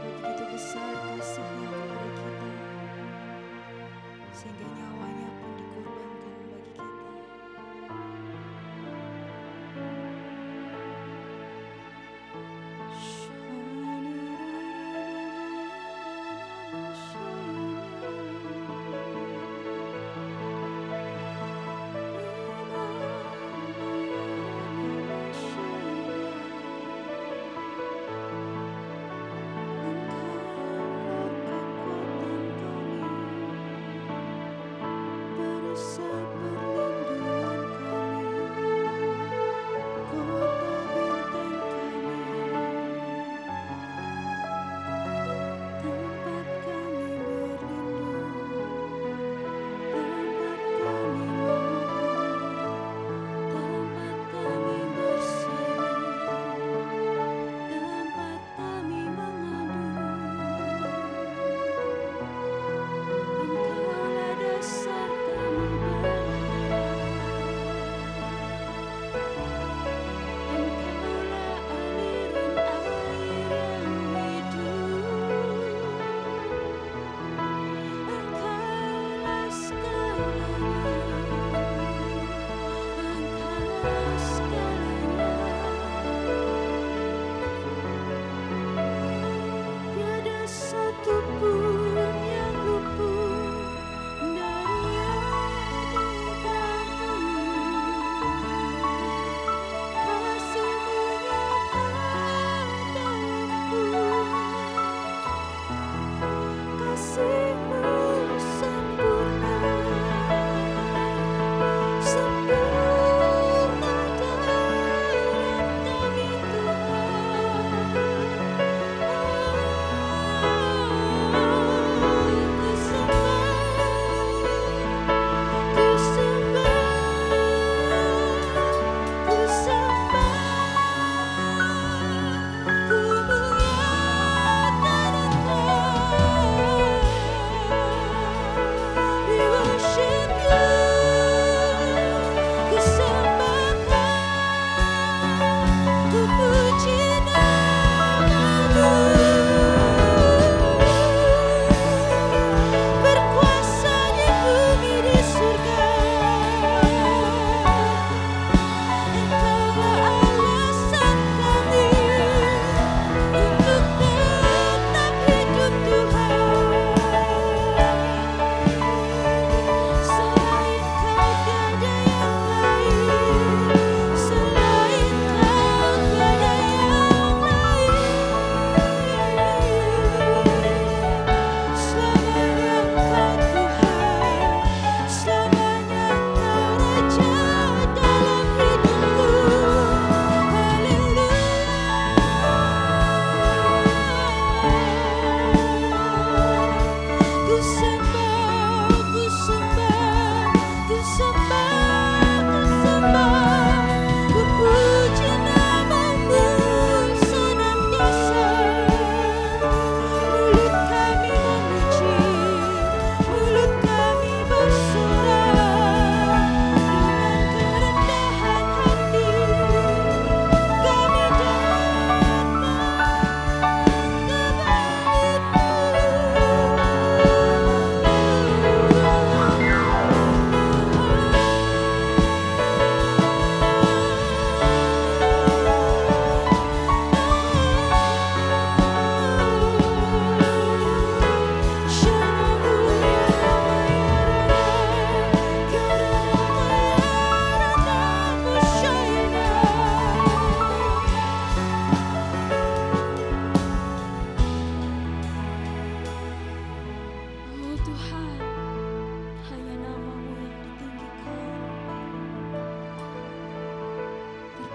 begitu besar kasih-Nya kepada kita, sehingga nyawanya pun dikorbankan bagi kita.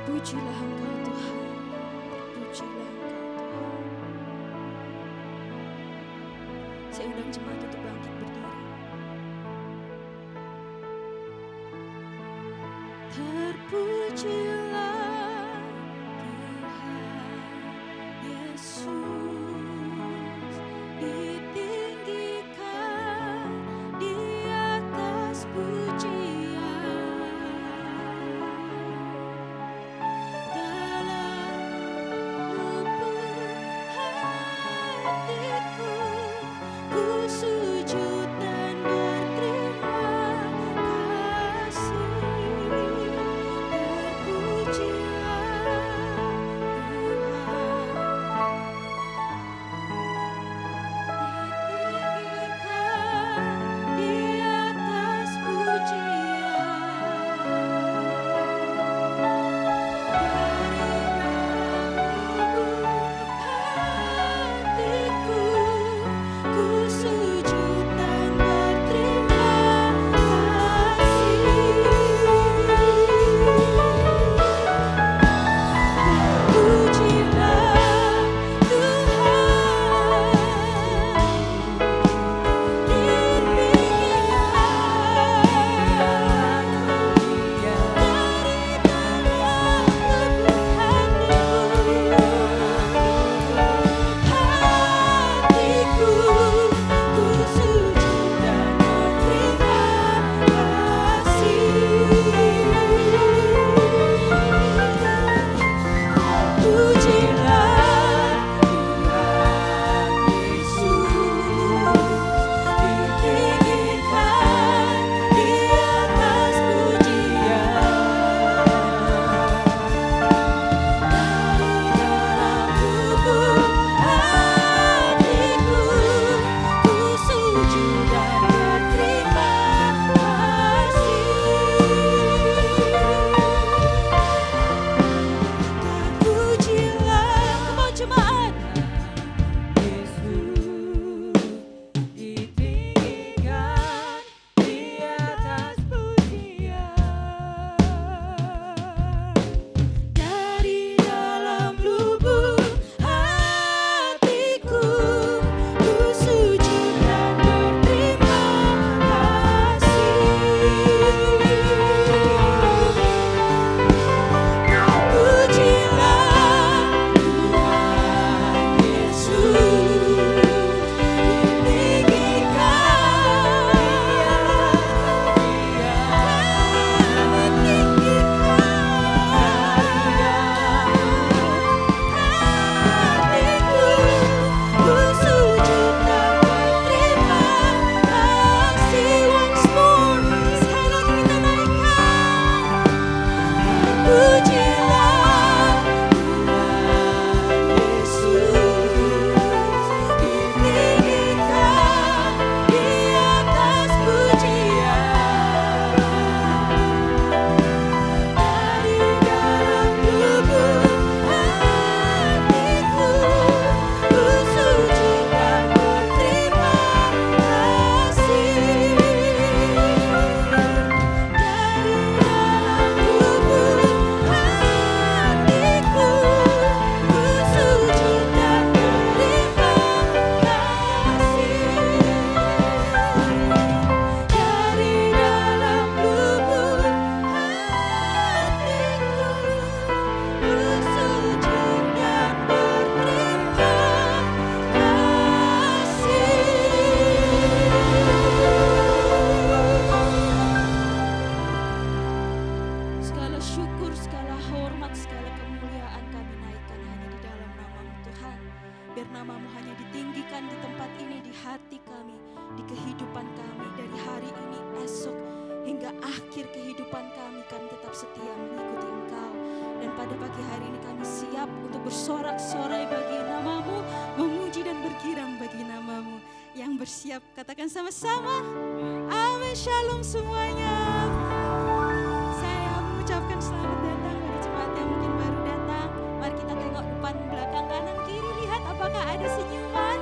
Terpujilah Engkau Tuhan, terpujilah Engkau Tuhan. Saya undang jemaat untuk bangkit berdiri. Terpujilah Tuhan Yesus, ditinggikan di atas pujian. Dalam lubuk hati bersorak-sorai bagi namamu, memuji dan bergirang bagi namamu. Yang bersiap katakan sama-sama, amin, shalom semuanya. Saya mengucapkan selamat datang bagi jemaat yang mungkin baru datang. Mari kita tengok depan, belakang, kanan, kiri, lihat apakah ada senyuman.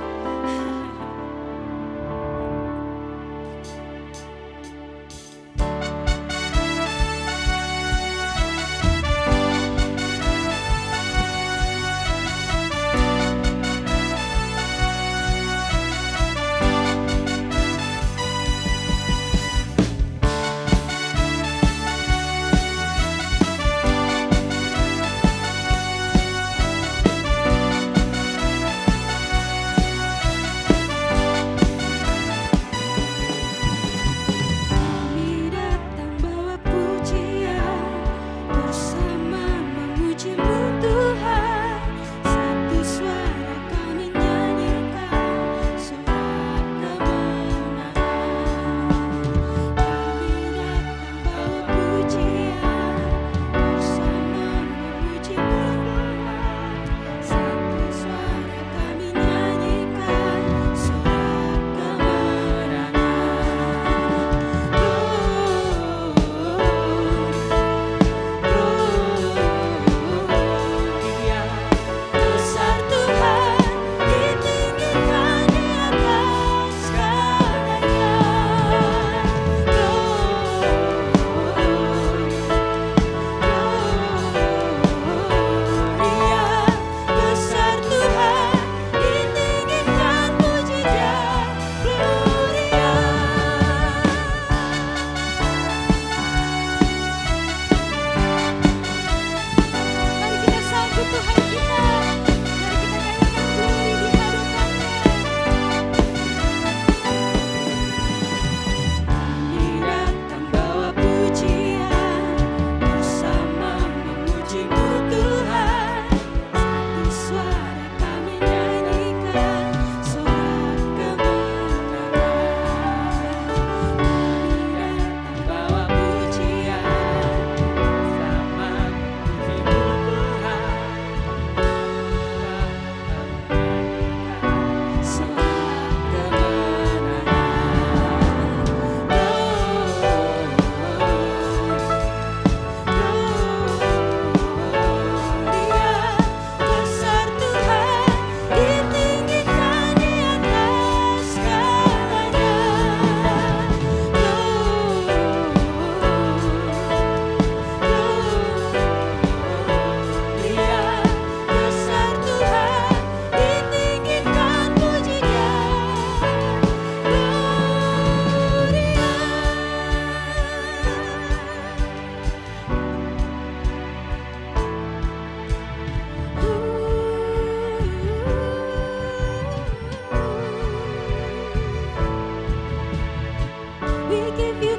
We give you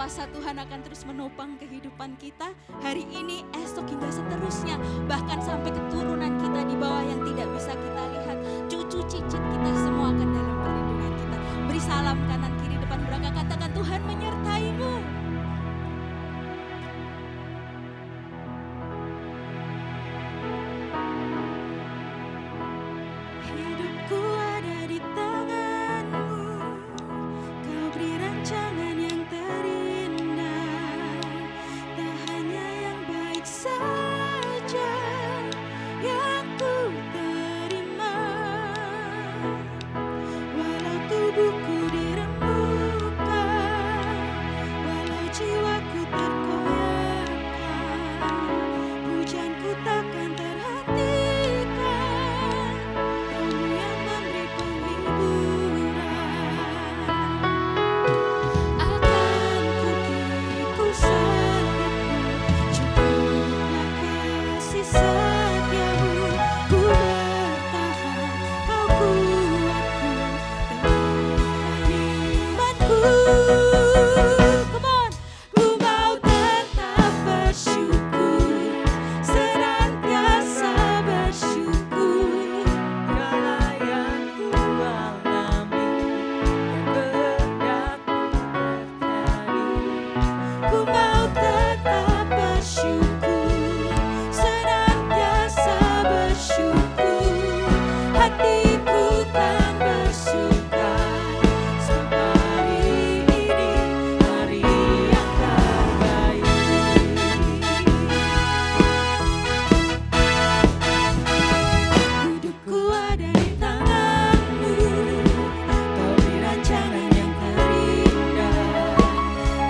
kuasa Tuhan akan terus menopang kehidupan kita hari ini, esok hingga seterusnya. Bahkan sampai keturunan kita di bawah yang tidak bisa kita lihat. Cucu cicit kita semua akan dalam perlindungan kita. Beri salam kanan kiri depan belakang, katakan Tuhan menyertai-Mu. Hidupku ada di tangan-Mu, Kau beri rancangan yang terindah. Tak hanya yang baik saja yang ku terima. Walau tubuhku diremukkan, walau jiwaku terkoyakkan, pujianku takkan terhentikan. Roh-Mu yang memberi penghiburan. Akan ku salibmu, cukuplah kasih setia-Mu. Ku bertahan, Kau kuatku, teguhkan imanku. Come on. Ku mau tetap bersyukur, senantiasa bersyukur. Segala yang ku alami, yang kehendakmu terjadi. Ku mau tetap bersyukur, senantiasa bersyukur. Hatiku kan bersuka, sebab hari ini hari yang terbaik. Hidupku ada di tangan-Mu, Kau beri rancangan yang terindah.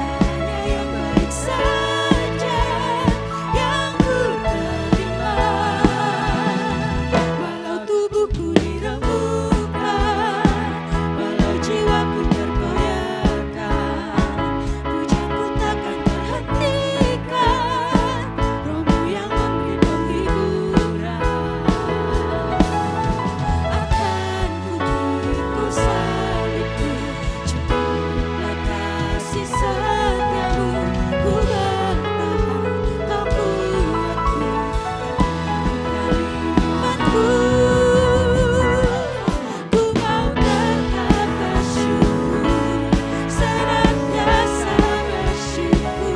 Tak hanya yang baik saja yang ku terima. Walau tubuhku diremukkan, walau jiwaku terkoyakkan, pujianku takkan terhentikan. Roh-Mu yang memberi penghiburan. Akan ku salibku, cukuplah kasih setia-Mu. Ku bertahan, Kau kuatku, teguhkan imanku. Ku mau tetap bersyukur, senantiasa bersyukur.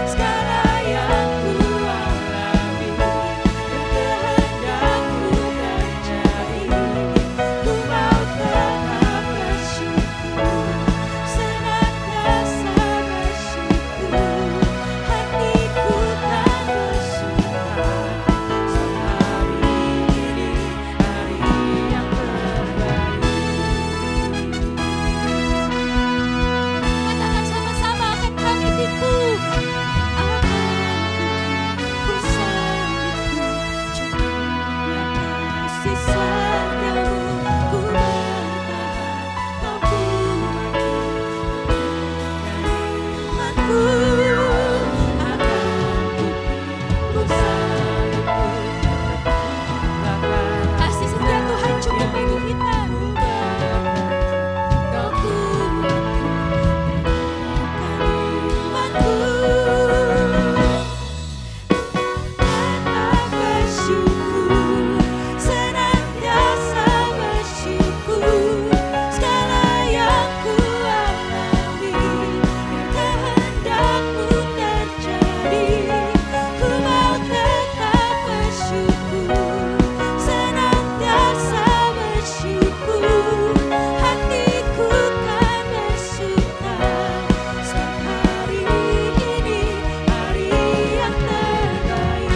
Segala yang ku alami, yang kehendakmu terjadi. Ku mau tetap bersyukur, senantiasa bersyukur. Hatiku tak bersuka, sebab hari ini hari yang terbaik. Katakan sama-sama, akan kami tipu, akan ku salibku, cukuplah kasih setia-Mu. Ku bertahan, Kau kuatku, teguhkan imanku. Akan ku salibku, kasih setia Tuhan cukup bagi kita. Kau kuatku, teguhkan imanku. Tetap bersyukur, senantiasa bersyukur. Segala yang ku alami, yang kehendakmu terjadi. Ku mau tetap bersyukur, senantiasa bersyukur. Hatiku kan bersuka, sebab hari ini hari yang terbaik.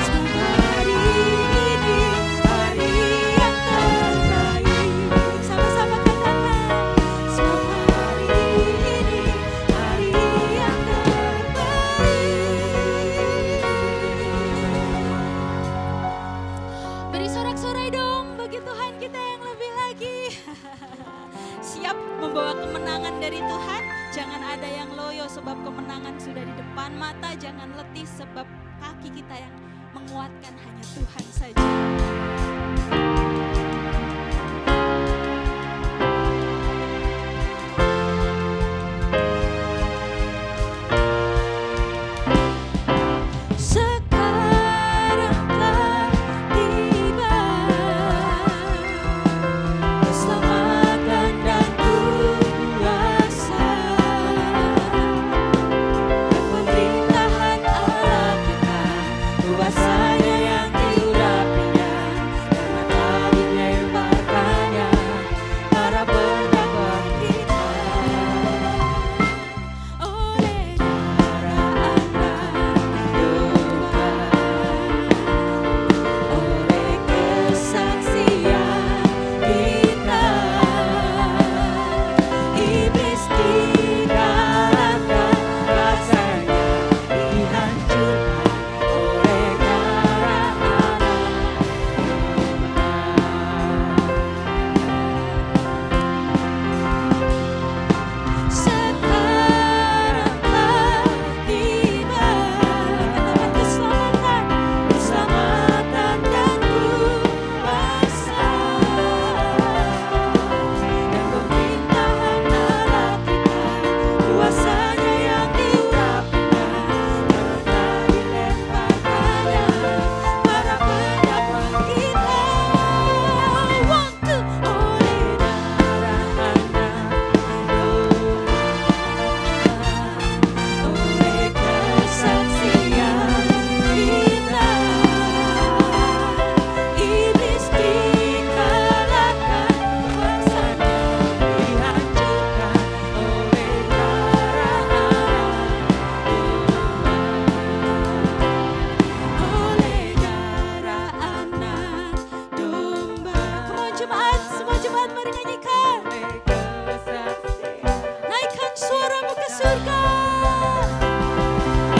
Sebab hari ini hari yang terbaik. Sama-sama katakan, sebab hari ini hari yang terbaik. Beri sorak-sorai dong bagi Tuhan kita yang lebih lagi. Siap membawa kemenangan dari Tuhan. Jangan ada yang loyo sebab kemenangan sudah di depan mata. Jangan letih sebab kaki kita yang menguatkan hanya Tuhan saja. Tuhan, mari nyanyikan. Naikkan suaramu ke surga.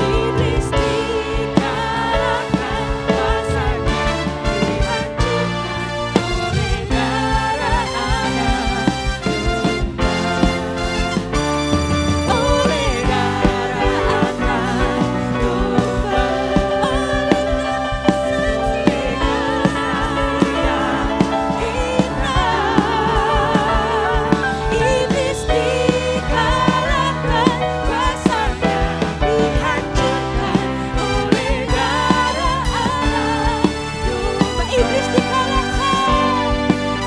Iblis dikalahkan, kuasanya dihancurkan oleh darah Anak Domba. Oleh darah Anak Domba, oleh iblis dikalahkan, kuasanya dihancurkan oleh darah Anak Domba. Iblis dikalahkan,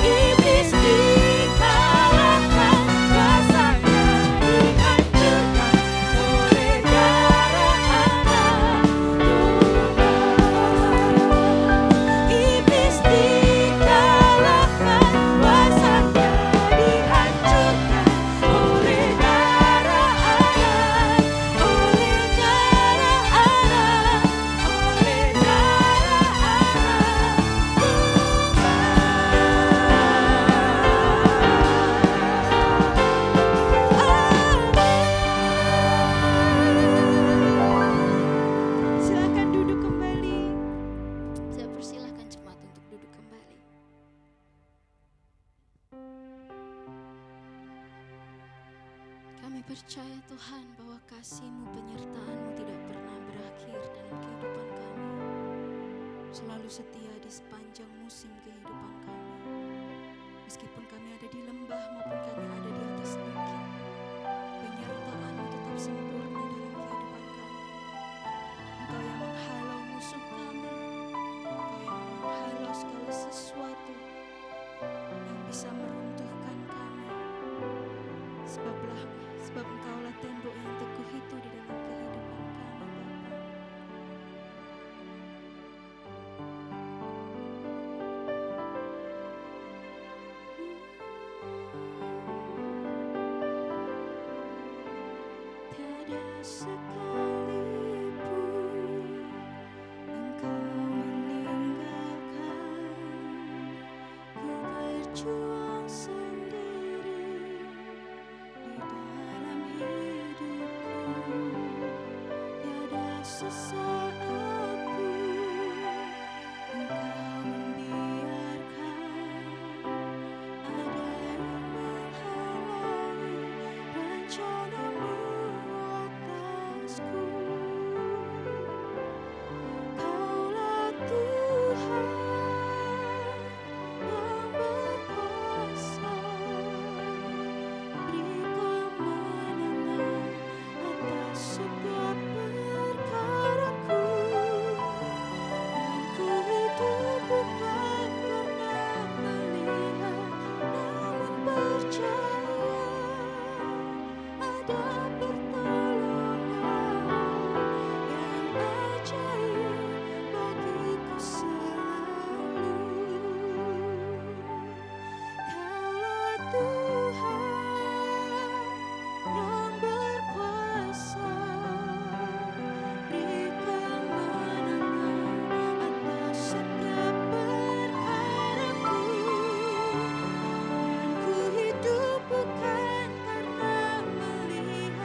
iblis dikalahkan, kuasanya dihancurkan oleh darah Anak Domba. Iblis dikalahkan, kuasanya dihancurkan oleh darah Anak, oleh darah Anak, oleh darah Anak. Silakan duduk kembali. Saya persilahkan jemaat untuk duduk kembali. Kami percaya Tuhan bahwa kasih-Mu, penyertaan-Mu tidak pernah berakhir dalam kehidupan kami. Selalu setia di sepanjang musim kehidupan kami. Meskipun kami ada di lembah maupun kami ada di atas bukit, penyertaan-Mu tetap sempurna dalam kehidupan kami. Engkau yang menghalau musuh kami, Engkau yang menghalau segala sesuatu yang bisa meruntuhkan kami. Sebab Engkaulah tembok yang teguh itu di dalam kehidupan kami, Bapa. Tiada sekalipun Engkau meninggalkan ku berjuang sendiri di dalam hidupku. Tiada sesaat pun Engkau membiarkan ada yang menghalangi rencana-Mu atasku. Kaulah Tuhan yang berkuasa, beri kemenangan atas setiap perkaraku. Dan ku hidup bukan karena melihat, namun percaya ada pertolongan yang ajaib bagiku selalu. Kaulah Tuhan yang berkuasa, beri kemenangan atas setiap perkaraku. Dan ku hidup bukan karena melihat,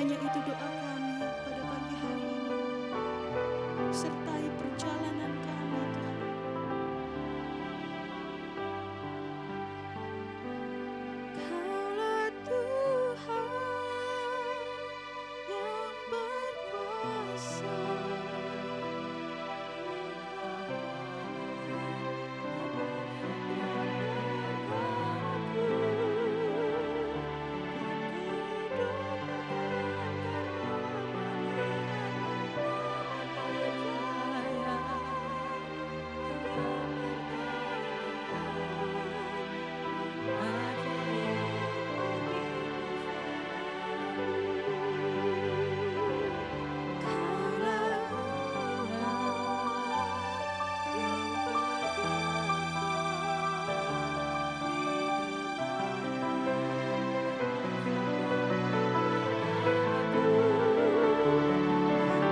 Hanya itu doa kami pada pagi hari ini. Sertai perjalanan kami Tuhan. Kaulah Tuhan yang berkuasa.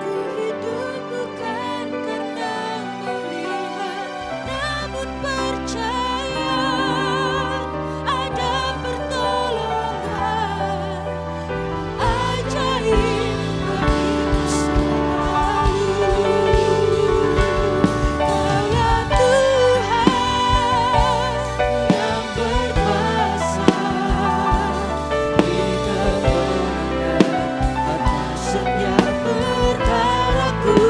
Ku hidup bukan karena melihat, namun percaya ada pertolongan ajaib bagiku selalu. Kaulah Tuhan yang berkuasa di kemenangan atas setiap perkaraku.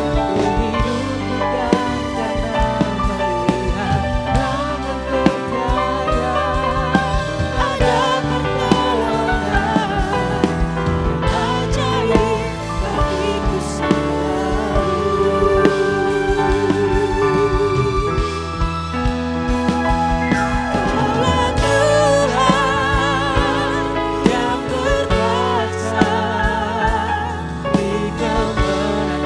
Ku hidup bukan karena melihat, namun percaya Ada pertolongan ajaib bagiku selalu. Kaulah Tuhan yang berkuasa di kemenangan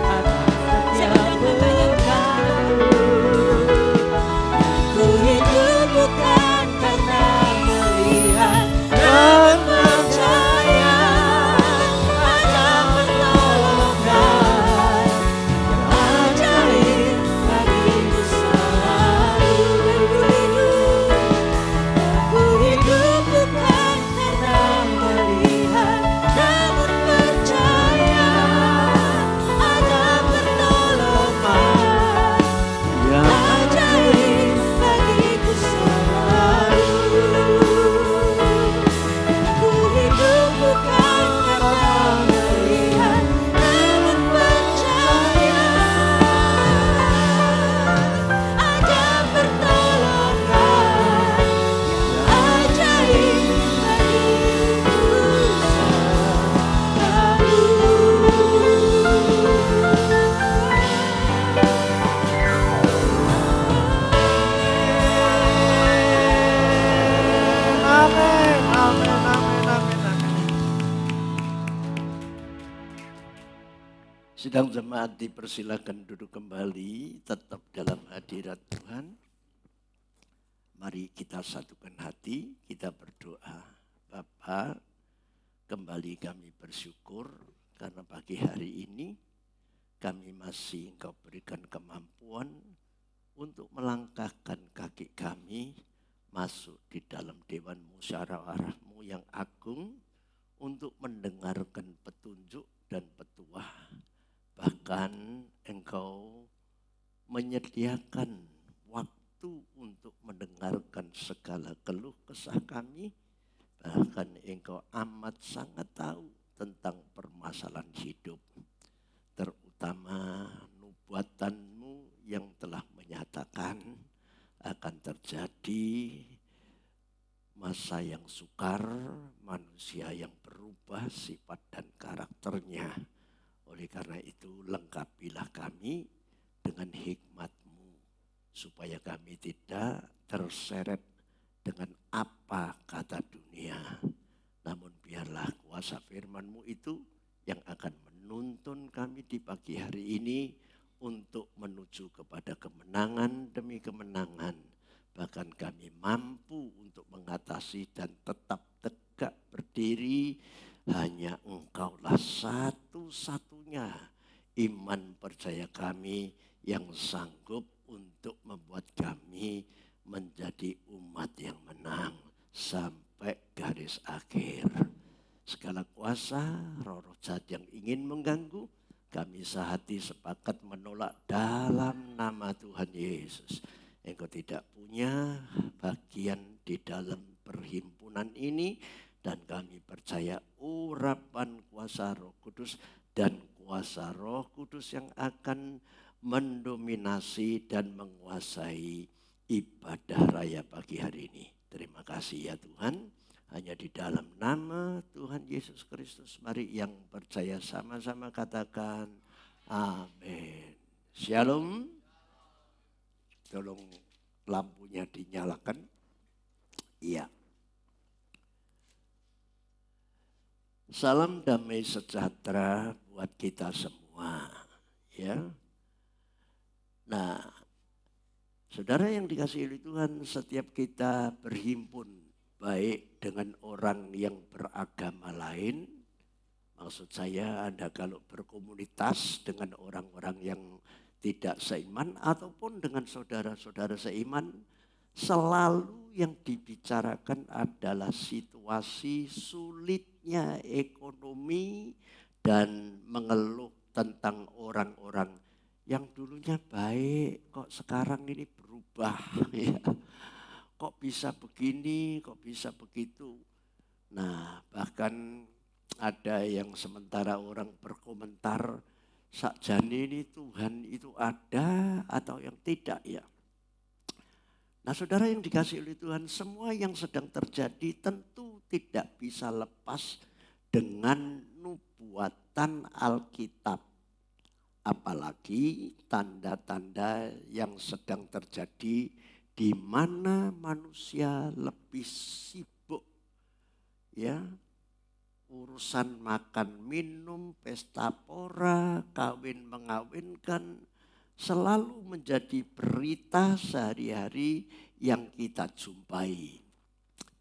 atas setiap perkaraku. Ku hidup bukan karena melihat, Dan percaya ada pertolongan ajaib bagiku selalu. Ku hidup bukan karena melihat, namun percaya ada pertolongan ajaib bagiku selalu. Ku hidup bukan karena melihat, namun percaya ada pertolongan ajaib bagiku Amin, amin, amin, amin, amin. Sidang jemaat dipersilakan duduk kembali, tetap dalam hadirat Tuhan. Mari kita satukan hati, kita berdoa. Bapa, kembali kami bersyukur karena pagi hari ini kami masih Engkau berikan kemampuan untuk melangkahkan kaki kami masuk di dalam Dewan Musyawarah-Mu yang agung untuk mendengarkan petunjuk dan petuah. Bahkan Engkau menyediakan waktu untuk mendengarkan segala keluh kesah kami. Bahkan Engkau amat sangat tahu tentang permasalahan hidup. Terutama nubuatan-Mu yang telah menyatakan akan terjadi masa yang sukar, manusia yang berubah sifat dan karakternya. Oleh karena itu lengkapilah kami dengan hikmat-Mu, supaya kami tidak terseret dengan apa kata dunia. Namun biarlah kuasa firman-Mu itu yang akan menuntun kami di pagi hari ini untuk menuju kepada kemenangan demi kemenangan. Bahkan kami mampu untuk mengatasi dan tetap tegak berdiri. Hanya Engkaulah satu-satunya iman percaya kami yang sanggup untuk membuat kami menjadi umat yang menang sampai garis akhir. berkuasa, roh-roh jahat yang ingin mengganggu, kami sehati sepakat menolak dalam nama Tuhan Yesus. Engkau tidak punya bagian di dalam perhimpunan ini, dan kami percaya urapan kuasa Roh Kudus dan kuasa Roh Kudus yang akan mendominasi dan menguasai ibadah raya pagi hari ini. Terima kasih ya Tuhan. Hanya di dalam nama Tuhan Yesus Kristus, mari yang percaya sama-sama katakan amin. Shalom. Tolong lampunya dinyalakan. Iya. Salam damai sejahtera buat kita semua. Ya. Nah, saudara yang dikasihi oleh Tuhan, setiap kita berhimpun baik dengan orang yang beragama lain, maksud saya Anda kalau berkomunitas dengan orang-orang yang tidak seiman ataupun dengan saudara-saudara seiman, selalu yang dibicarakan adalah situasi sulitnya ekonomi dan mengeluh tentang orang-orang yang dulunya baik kok sekarang ini berubah ya. Kok bisa begini, kok bisa begitu. Nah, bahkan ada yang sementara orang berkomentar, sakjane ini Tuhan itu ada atau yang tidak ya. Nah, saudara yang dikasihi oleh Tuhan, semua yang sedang terjadi tentu tidak bisa lepas dengan nubuatan Alkitab. Apalagi tanda-tanda yang sedang terjadi di mana manusia lebih sibuk ya, urusan makan minum, pesta pora, kawin mengawinkan selalu menjadi berita sehari-hari yang kita jumpai.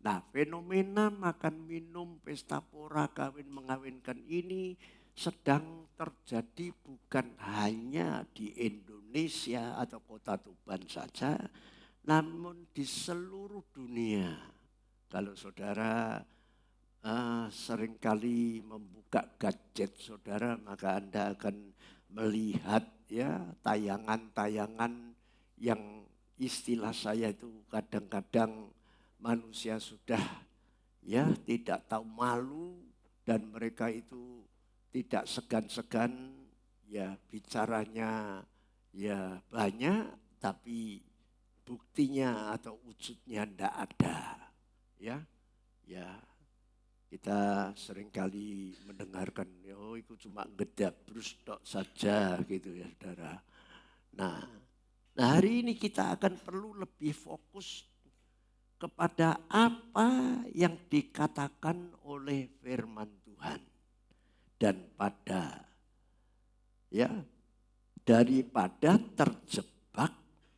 Nah, fenomena makan minum, pesta pora, kawin mengawinkan ini sedang terjadi bukan hanya di Indonesia atau kota Tuban saja, namun di seluruh dunia. Kalau saudara seringkali membuka gadget saudara, maka Anda akan melihat ya tayangan-tayangan yang istilah saya itu kadang-kadang manusia sudah ya tidak tahu malu, dan mereka itu tidak segan-segan ya bicaranya ya banyak, tapi buktinya atau wujudnya tidak ada, ya, kita seringkali mendengarkan, oh itu cuma gedabrus tok saja gitu ya saudara. Nah hari ini kita akan perlu lebih fokus kepada apa yang dikatakan oleh firman Tuhan, dan pada ya daripada terjebak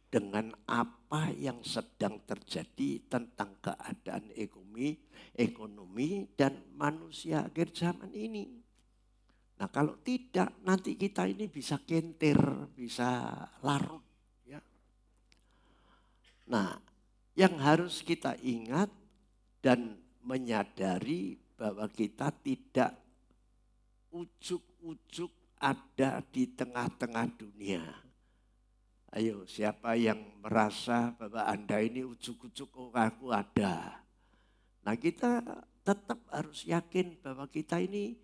dengan apa yang sedang terjadi tentang keadaan ekonomi dan manusia akhir zaman ini. Nah kalau tidak, nanti kita ini bisa kentir, bisa larut. Ya. Nah yang harus kita ingat dan menyadari bahwa kita tidak ujuk-ujuk ada di tengah-tengah dunia. Ayo, siapa yang merasa bahwa Anda ini ujuk-ujuk, oh aku ada. Nah kita tetap harus yakin bahwa kita ini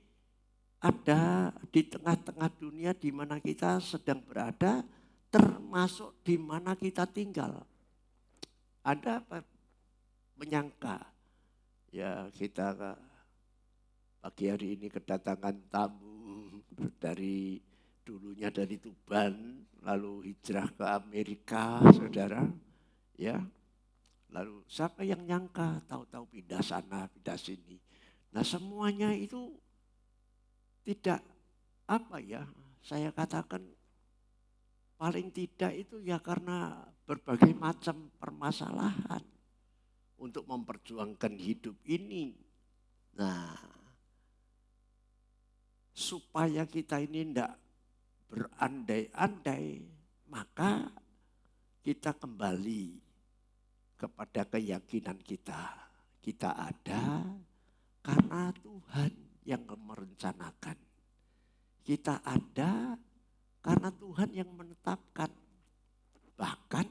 ada di tengah-tengah dunia di mana kita sedang berada, termasuk di mana kita tinggal. Ada apa menyangka, ya kita pagi hari ini kedatangan tamu dari dulunya dari Tuban, lalu hijrah ke Amerika, saudara, ya. Lalu siapa yang nyangka, tahu-tahu pindah sana, pindah sini. Nah semuanya itu tidak apa ya, saya katakan paling tidak itu ya karena berbagai macam permasalahan untuk memperjuangkan hidup ini. Nah, supaya kita ini tidak berandai-andai, maka kita kembali kepada keyakinan kita. Kita ada karena Tuhan yang merencanakan. Kita ada karena Tuhan yang menetapkan. Bahkan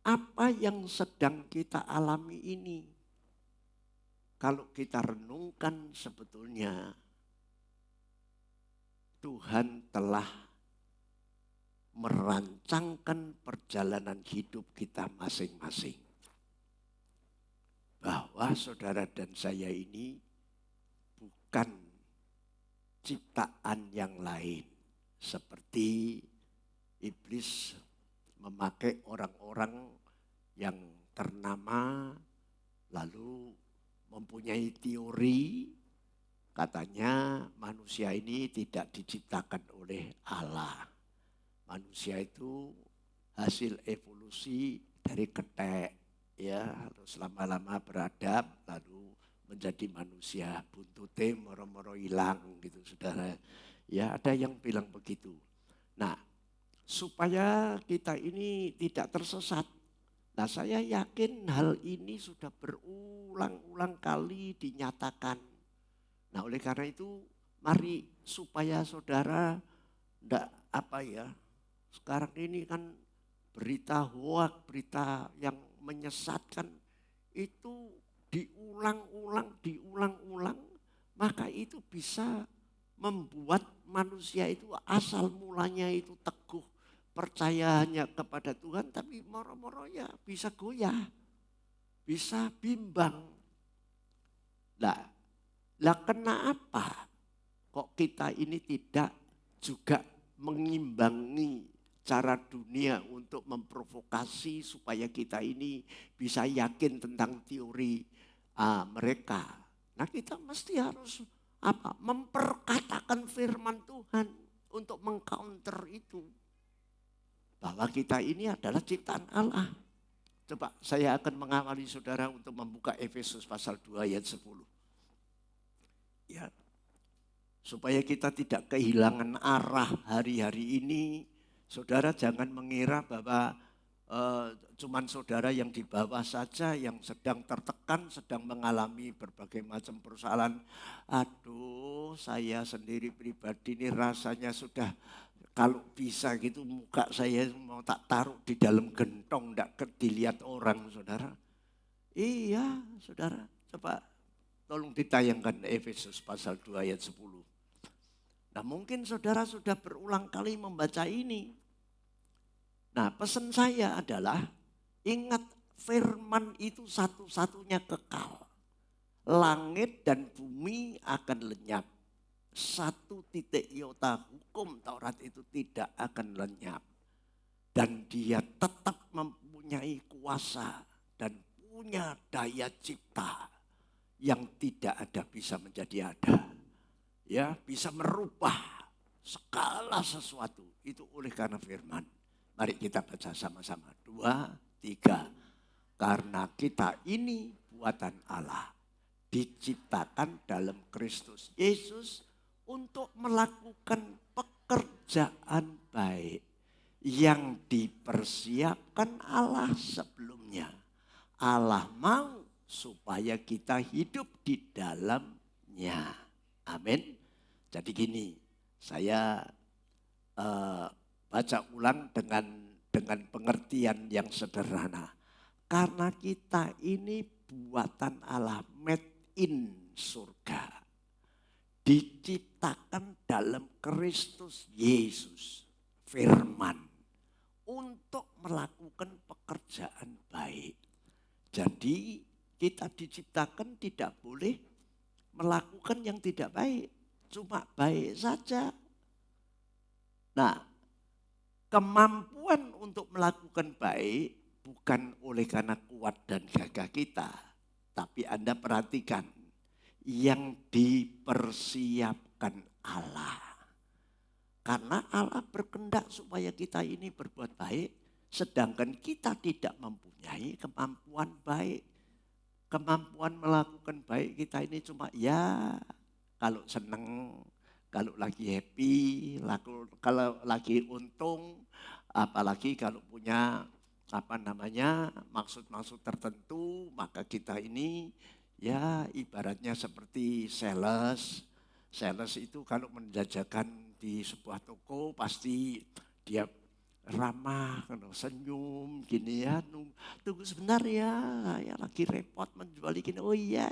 apa yang sedang kita alami ini, kalau kita renungkan sebetulnya Tuhan telah merancangkan perjalanan hidup kita masing-masing. Bahwa saudara dan saya ini bukan ciptaan yang lain. Seperti iblis memakai orang-orang yang ternama lalu mempunyai teori katanya manusia ini tidak diciptakan oleh Allah. Manusia itu hasil evolusi dari ketek, ya, terus lama-lama beradab lalu menjadi manusia, buntute moro-moro hilang gitu saudara. Ya, ada yang bilang begitu. Nah, supaya kita ini tidak tersesat. Nah, saya yakin hal ini sudah berulang-ulang kali dinyatakan. Nah, oleh karena itu mari supaya saudara sekarang ini kan berita hoak, berita yang menyesatkan itu diulang-ulang, maka itu bisa membuat manusia itu asal mulanya itu teguh percayanya kepada Tuhan, tapi moro-moro ya bisa goyah, bisa bimbang. Lah kenapa kok kita ini tidak juga mengimbangi cara dunia untuk memprovokasi supaya kita ini bisa yakin tentang teori mereka. Nah, kita mesti harus memperkatakan firman Tuhan untuk mengcounter itu. Bahwa kita ini adalah ciptaan Allah. Coba saya akan mengawali saudara untuk membuka Efesus pasal 2 ayat 10. Ya. Supaya kita tidak kehilangan arah hari-hari ini. Saudara jangan mengira bahwa cuman saudara yang di bawah saja yang sedang tertekan, sedang mengalami berbagai macam persoalan. Aduh, saya sendiri pribadi ini rasanya sudah kalau bisa gitu muka saya mau tak taruh di dalam gentong, tidak dilihat orang, saudara. Iya, saudara. Coba tolong ditayangkan Efesus pasal 2 ayat 10. Nah, mungkin saudara sudah berulang kali membaca ini. Nah, pesan saya adalah ingat firman itu satu-satunya kekal. Langit dan bumi akan lenyap. 1 titik iota hukum Taurat itu tidak akan lenyap. Dan dia tetap mempunyai kuasa dan punya daya cipta yang tidak ada bisa menjadi ada. Ya, bisa merubah segala sesuatu itu oleh karena firman. Mari kita baca sama-sama. 2, 3. Karena kita ini buatan Allah. Diciptakan dalam Kristus Yesus untuk melakukan pekerjaan baik. Yang dipersiapkan Allah sebelumnya. Allah mau supaya kita hidup di dalamnya. Amin. Jadi gini, saya baca ulang dengan pengertian yang sederhana. Karena kita ini buatan Allah, made in surga. Diciptakan dalam Kristus Yesus, firman, untuk melakukan pekerjaan baik. Jadi kita diciptakan tidak boleh melakukan yang tidak baik, cuma baik saja. Nah, kemampuan untuk melakukan baik bukan oleh karena kuat dan gagah kita. Tapi Anda perhatikan, yang dipersiapkan Allah. Karena Allah berkehendak supaya kita ini berbuat baik, sedangkan kita tidak mempunyai kemampuan baik. Kemampuan melakukan baik kita ini cuma ya kalau seneng, kalau lagi happy, kalau lagi untung, apalagi kalau punya maksud-maksud tertentu, maka kita ini Ya ibaratnya seperti sales. Sales itu kalau menjajakan di sebuah toko pasti dia ramah, senyum gini ya. Tunggu sebentar ya lagi repot menjual gini. Oh iya.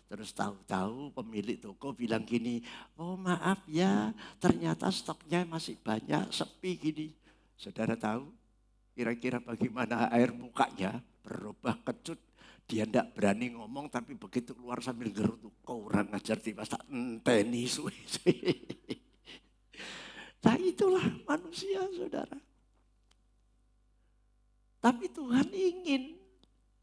Terus tahu-tahu pemilik toko bilang gini, oh maaf ya ternyata stoknya masih banyak, sepi gini. Saudara tahu kira-kira bagaimana air mukanya berubah kecut. Dia tidak berani ngomong tapi begitu keluar sambil gerutu. Kau orang ngajar tiba tak enteni suwe. Nah itulah manusia saudara. Tapi Tuhan ingin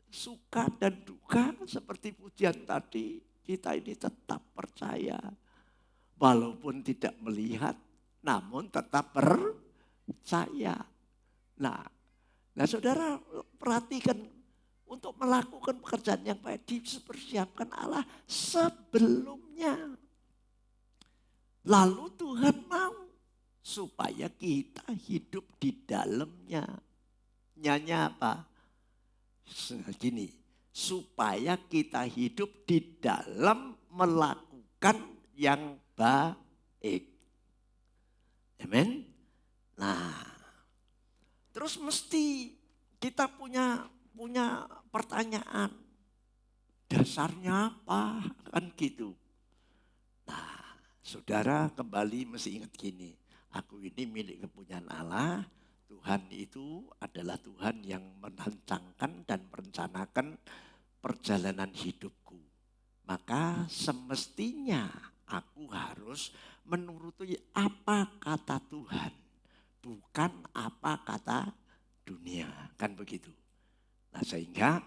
suka dan duka seperti pujian tadi. Kita ini tetap percaya. Walaupun tidak melihat namun tetap percaya. Nah saudara perhatikan. Untuk melakukan pekerjaan yang baik dipersiapkan Allah sebelumnya. Lalu Tuhan mau supaya kita hidup di dalamnya. Nyanyi apa? Gini, supaya kita hidup di dalam melakukan yang baik. Amin. Nah, terus mesti kita punya pertanyaan. Dasarnya apa? Kan gitu. Nah, saudara kembali mesti ingat gini. Aku ini milik kepunyaan Allah. Tuhan itu adalah Tuhan yang merancangkan dan merencanakan perjalanan hidupku. Maka semestinya aku harus menuruti apa kata Tuhan. Bukan apa kata dunia. Kan begitu. Nah sehingga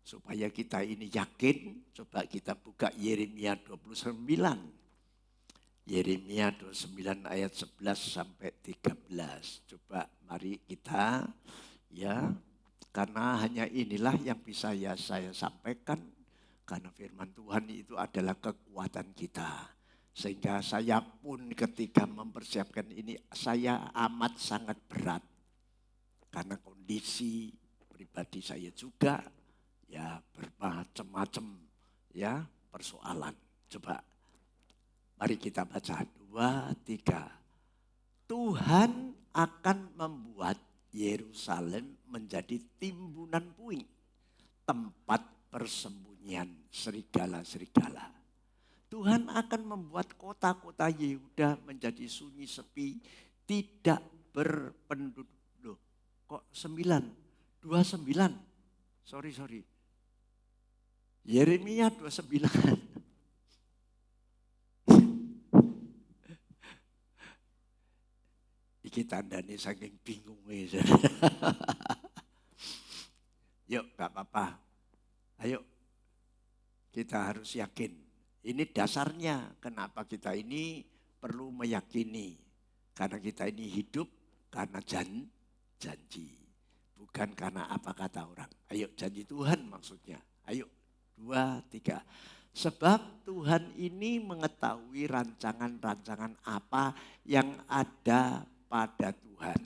supaya kita ini yakin, coba kita buka Yeremia 29. Yeremia 29 ayat 11 sampai 13. Coba mari kita ya, karena hanya inilah yang bisa saya sampaikan. Karena firman Tuhan itu adalah kekuatan kita. Sehingga saya pun ketika mempersiapkan ini, saya amat sangat berat. Karena kondisi pribadi saya juga ya bermacam-macam ya persoalan. Coba mari kita baca 2, 3. Tuhan akan membuat Yerusalem menjadi timbunan puing, tempat persembunyian serigala-serigala. Tuhan akan membuat kota-kota Yehuda menjadi sunyi sepi, tidak berpenduduk. Loh, kok 9? 29. Sorry. Yeremia 29. Iki tandane saking bingungnya. Yuk, gak apa-apa. Ayo, kita harus yakin. Ini dasarnya kenapa kita ini perlu meyakini. Karena kita ini hidup karena janji. Bukan karena apa kata orang. Ayo janji Tuhan maksudnya. Ayo 2, 3. Sebab Tuhan ini mengetahui rancangan-rancangan apa yang ada pada Tuhan.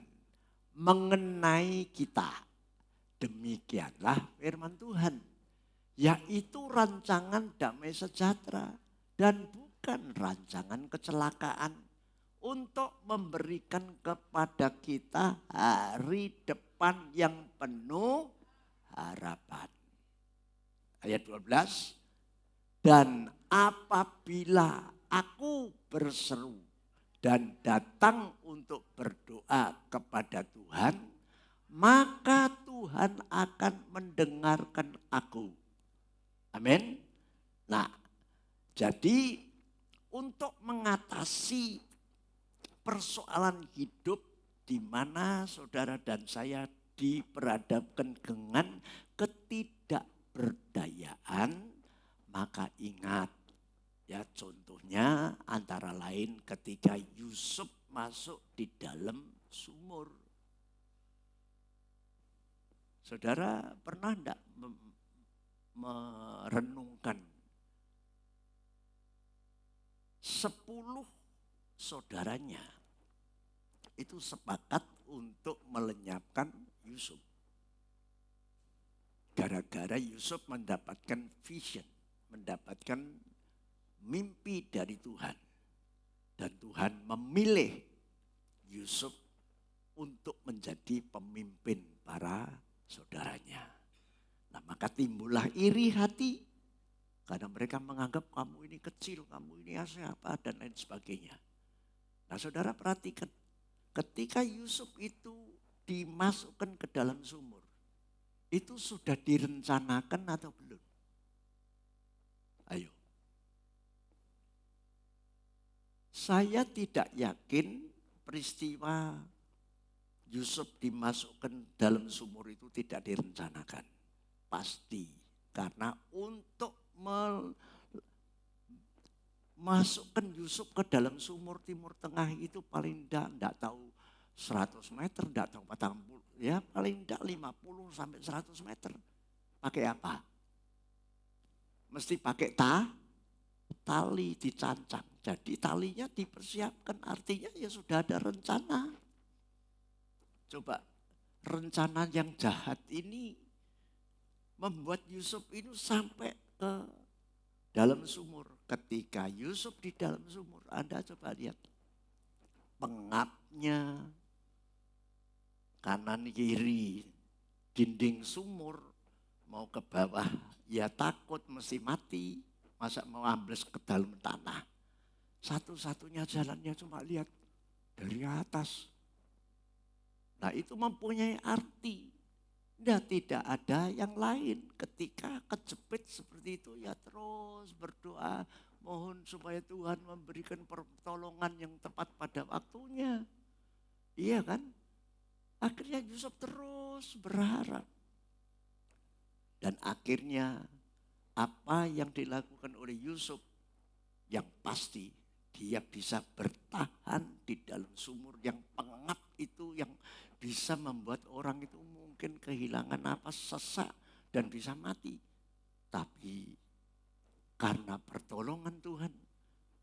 Mengenai kita. Demikianlah firman Tuhan. Yaitu rancangan damai sejahtera. Dan bukan rancangan kecelakaan. Untuk memberikan kepada kita hari depan yang penuh harapan. Ayat 12. Dan apabila aku berseru dan datang untuk berdoa kepada Tuhan, maka Tuhan akan mendengarkan aku. Amin. Nah, jadi untuk mengatasi persoalan hidup di mana saudara dan saya diperhadapkan dengan ketidakberdayaan, maka ingat ya, contohnya antara lain ketika Yusuf masuk di dalam sumur. Saudara pernah enggak merenungkan 10 saudaranya itu sepakat untuk melenyapkan Yusuf. gara-gara Yusuf mendapatkan vision, mendapatkan mimpi dari Tuhan. Dan Tuhan memilih Yusuf untuk menjadi pemimpin para saudaranya. Nah, maka timbullah iri hati karena mereka menganggap kamu ini kecil, kamu ini siapa dan lain sebagainya. Nah, saudara perhatikan, ketika Yusuf itu dimasukkan ke dalam sumur, itu sudah direncanakan atau belum? Ayo. Saya tidak yakin peristiwa Yusuf dimasukkan dalam sumur itu tidak direncanakan. Pasti. Karena untuk masukkan Yusuf ke dalam sumur Timur Tengah itu paling tidak tahu 100 meter, tidak tahu 40. Ya paling tidak 50 sampai 100 meter. Pakai apa? Mesti pakai tali dicancang. Jadi talinya dipersiapkan, artinya ya sudah ada rencana. Coba rencana yang jahat ini membuat Yusuf itu sampai ke dalam sumur. Ketika Yusuf di dalam sumur, Anda coba lihat pengapnya kanan kiri dinding sumur mau ke bawah, ya takut mesti mati. Masa mau ambles ke dalam tanah. Satu-satunya jalannya cuma lihat dari atas. Nah itu mempunyai arti. Dan tidak ada yang lain. Ketika kejepit seperti itu ya terus berdoa. Mohon supaya Tuhan memberikan pertolongan yang tepat pada waktunya. Iya kan? Akhirnya Yusuf terus berharap. Dan akhirnya apa yang dilakukan oleh Yusuf yang pasti dia bisa bertahan di dalam sumur yang pengap itu, yang bisa membuat orang itu mungkin kehilangan napas, sesak dan bisa mati. Tapi karena pertolongan Tuhan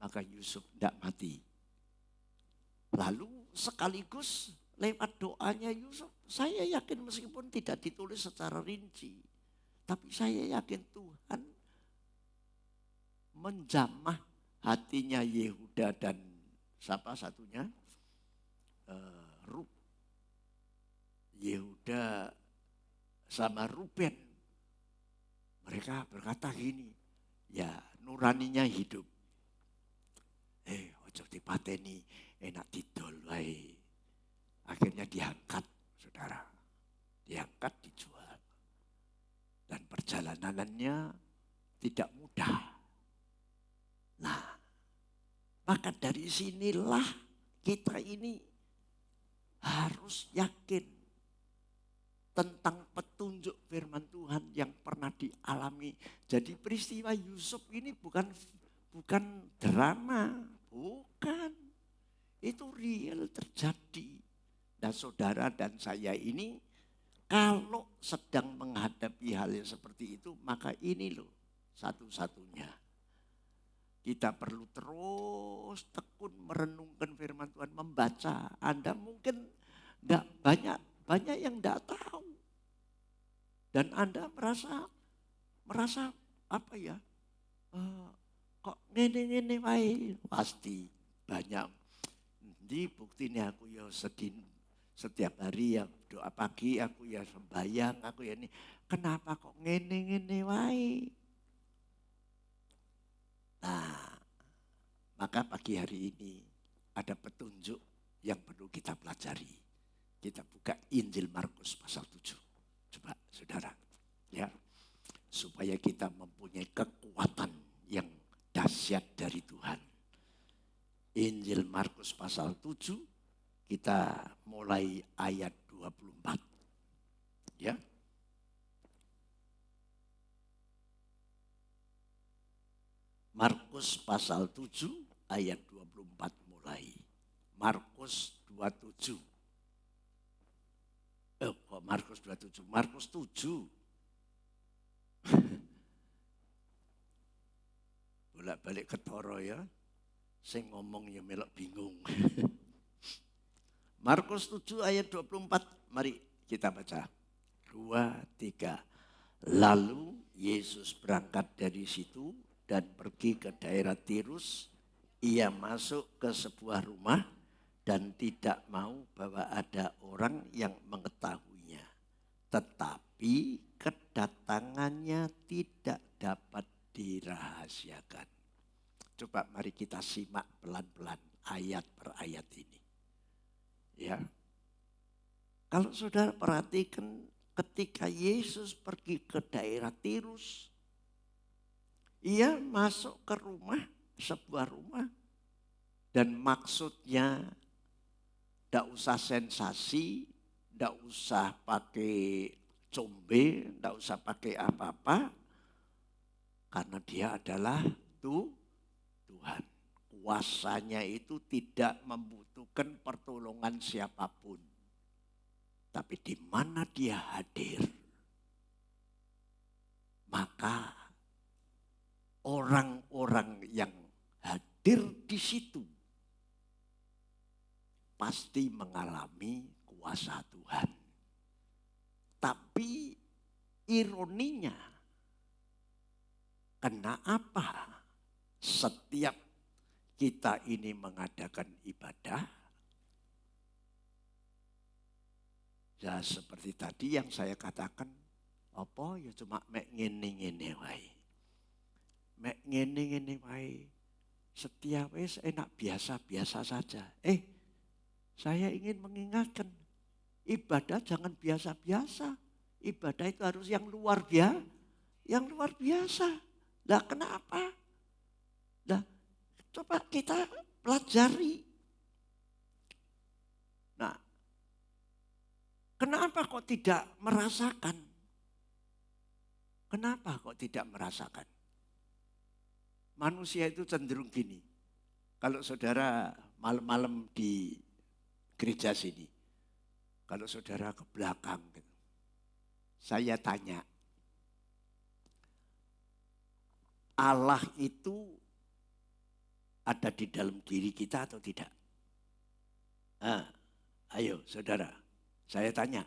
maka Yusuf tidak mati. Lalu sekaligus lewat doanya Yusuf, saya yakin meskipun tidak ditulis secara rinci, tapi saya yakin Tuhan menjamah hatinya Yehuda dan siapa satunya? Yehuda sama Ruben. Mereka berkata gini, ya nuraninya hidup. Ojo dipateni, enak didol wae. Akhirnya diangkat, saudara. Diangkat, dijual. Dan perjalanannya tidak mudah. Nah, maka dari sinilah kita ini harus yakin tentang petunjuk firman Tuhan yang pernah dialami. Jadi peristiwa Yusuf ini bukan drama, bukan. Itu real terjadi. Dan saudara dan saya ini kalau sedang menghadapi hal yang seperti itu, maka ini loh satu-satunya. Kita perlu terus tekun merenungkan firman Tuhan, membaca. Anda mungkin enggak banyak yang enggak tahu. Dan Anda merasa apa ya? Kok ngene-ngene wae? Pasti banyak. Di buktinya aku ya setiap hari ya doa pagi, aku ya sembahyang, aku ya ini. Kenapa kok ngene-ngene wae? Nah, maka pagi hari ini ada petunjuk yang perlu kita pelajari. Kita buka Injil Markus pasal 7. Coba saudara, ya, supaya kita mempunyai kekuatan yang dahsyat dari Tuhan. Injil Markus pasal 7, kita mulai ayat 24. Ya. Markus pasal 7 ayat 24 mulai. Markus 27. Kok Markus 27? Markus 7. Bolak-balik ketoro ya. Sing ngomong ya melok bingung. Markus 7 ayat 24. Mari kita baca. 2, 3. Lalu Yesus berangkat dari situ dan pergi ke daerah Tirus. Ia masuk ke sebuah rumah dan tidak mau bahwa ada orang yang mengetahuinya. Tetapi kedatangannya tidak dapat dirahasiakan. Coba mari kita simak pelan-pelan ayat per ayat ini. Ya. Kalau saudara perhatikan ketika Yesus pergi ke daerah Tirus, ia masuk ke rumah, sebuah rumah, dan maksudnya tidak usah sensasi, tidak usah pakai combe, tidak usah pakai apa-apa, karena dia adalah Tuhan. Kuasanya itu tidak membutuhkan pertolongan siapapun. Tapi di mana dia hadir, maka orang-orang yang hadir di situ pasti mengalami kuasa Tuhan. Tapi ironinya, kenapa setiap kita ini mengadakan ibadah, ya seperti tadi yang saya katakan, apa ya cuma mek ngene-ngene wae. Mek ngene-ngene wae. Setiap wis enak biasa-biasa saja. Saya ingin mengingatkan, ibadah jangan biasa-biasa. Ibadah itu harus yang luar biasa. Yang luar biasa. Lah kenapa? Lah coba kita pelajari. Nah, kenapa kok tidak merasakan? Kenapa kok tidak merasakan? Manusia itu cenderung gini. Kalau saudara malam-malam di gereja sini, kalau saudara ke belakang, saya tanya, Allah itu ada di dalam diri kita atau tidak? Ayo saudara. Saya tanya,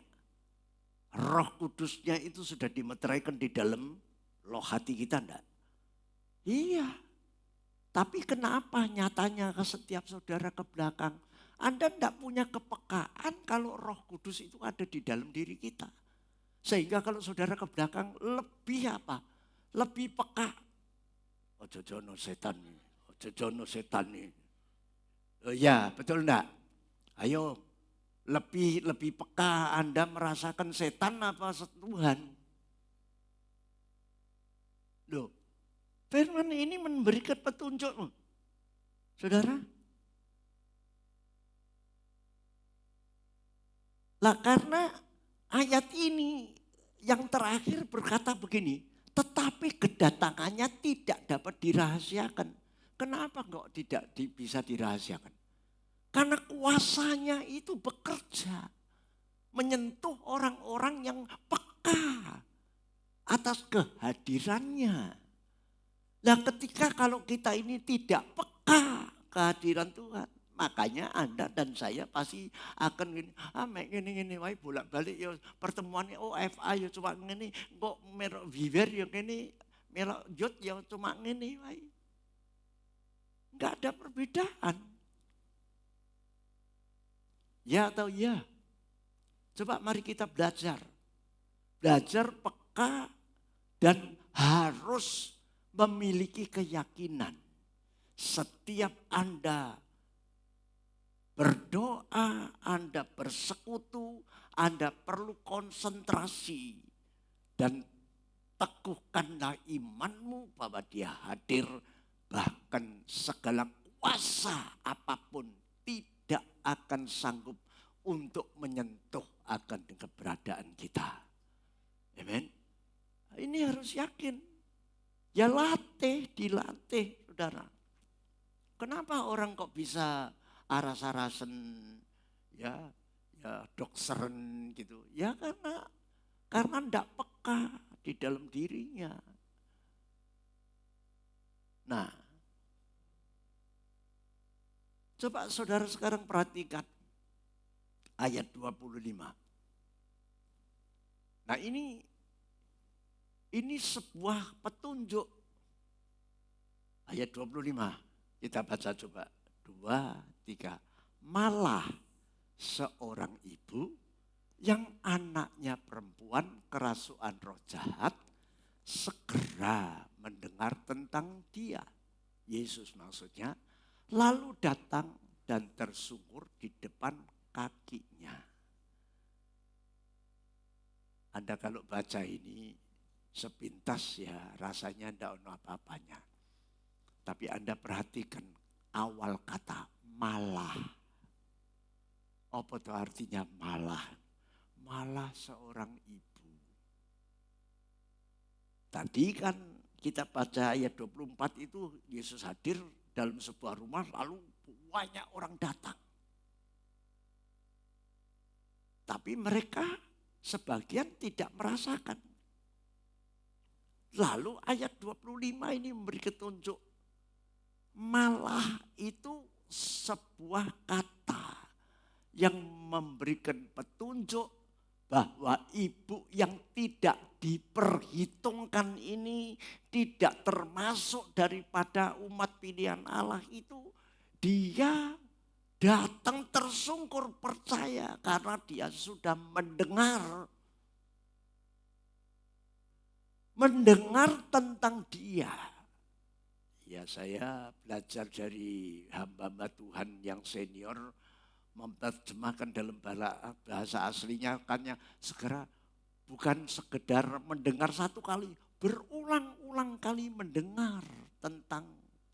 Roh Kudusnya itu sudah dimeteraikan di dalam loh hati kita enggak? Iya. Tapi kenapa nyatanya ke setiap saudara ke belakang, Anda enggak punya kepekaan kalau Roh Kudus itu ada di dalam diri kita. Sehingga kalau saudara ke belakang lebih apa? Lebih peka. Ojo jono setan nih. Ojo jono setan nih. Ya betul enggak? Ayo. Lebih peka Anda merasakan setan apa Tuhan? Loh, firman ini memberikan petunjuk. Saudara? Lah karena ayat ini yang terakhir berkata begini, tetapi kedatangannya tidak dapat dirahasiakan. Kenapa kok tidak bisa dirahasiakan? Karena kuasanya itu bekerja. Menyentuh orang-orang yang peka atas kehadirannya. Nah ketika kalau kita ini tidak peka kehadiran Tuhan. Makanya Anda dan saya pasti akan gini wae bolak-balik ya pertemuannya OFA ya cuma ngene kok merok viver ya ngene merok jut ya cuma ngene wae. Enggak ada perbedaan. Ya atau ya? Coba mari kita belajar. Belajar peka dan harus memiliki keyakinan. Setiap Anda berdoa, Anda bersekutu, Anda perlu konsentrasi. Dan teguhkanlah imanmu bahwa dia hadir. Bahkan segala kuasa apapun tidak akan sanggup untuk menyentuh akan keberadaan kita. Amen. Ini harus yakin. Ya dilatih saudara. Kenapa orang kok bisa aras-arasen ya dokseren gitu. Ya karena enggak peka di dalam dirinya. Nah, coba saudara sekarang perhatikan ayat 25. Nah ini ini sebuah petunjuk. Ayat 25, kita baca coba. 2, 3. Malah seorang ibu yang anaknya perempuan kerasukan roh jahat segera mendengar tentang dia. Yesus maksudnya. Lalu datang dan tersungkur di depan kakinya. Anda kalau baca ini sepintas ya rasanya tidak ada apa-apanya. Tapi Anda perhatikan awal kata malah. Apa itu artinya malah? Malah seorang ibu. Tadi kan kita baca ayat 24 itu Yesus hadir dalam sebuah rumah lalu banyak orang datang. Tapi mereka sebagian tidak merasakan. Lalu ayat 25 ini memberi petunjuk. Malah itu sebuah kata yang memberikan petunjuk bahwa ibu yang tidak diperhitungkan ini tidak termasuk daripada umat pilihan Allah itu. Dia datang tersungkur percaya karena dia sudah mendengar tentang dia. Ya saya belajar dari hamba-hamba Tuhan yang senior menerjemahkan dalam bahasa aslinya kannya segera bukan sekedar mendengar satu kali, berulang-ulang kali mendengar tentang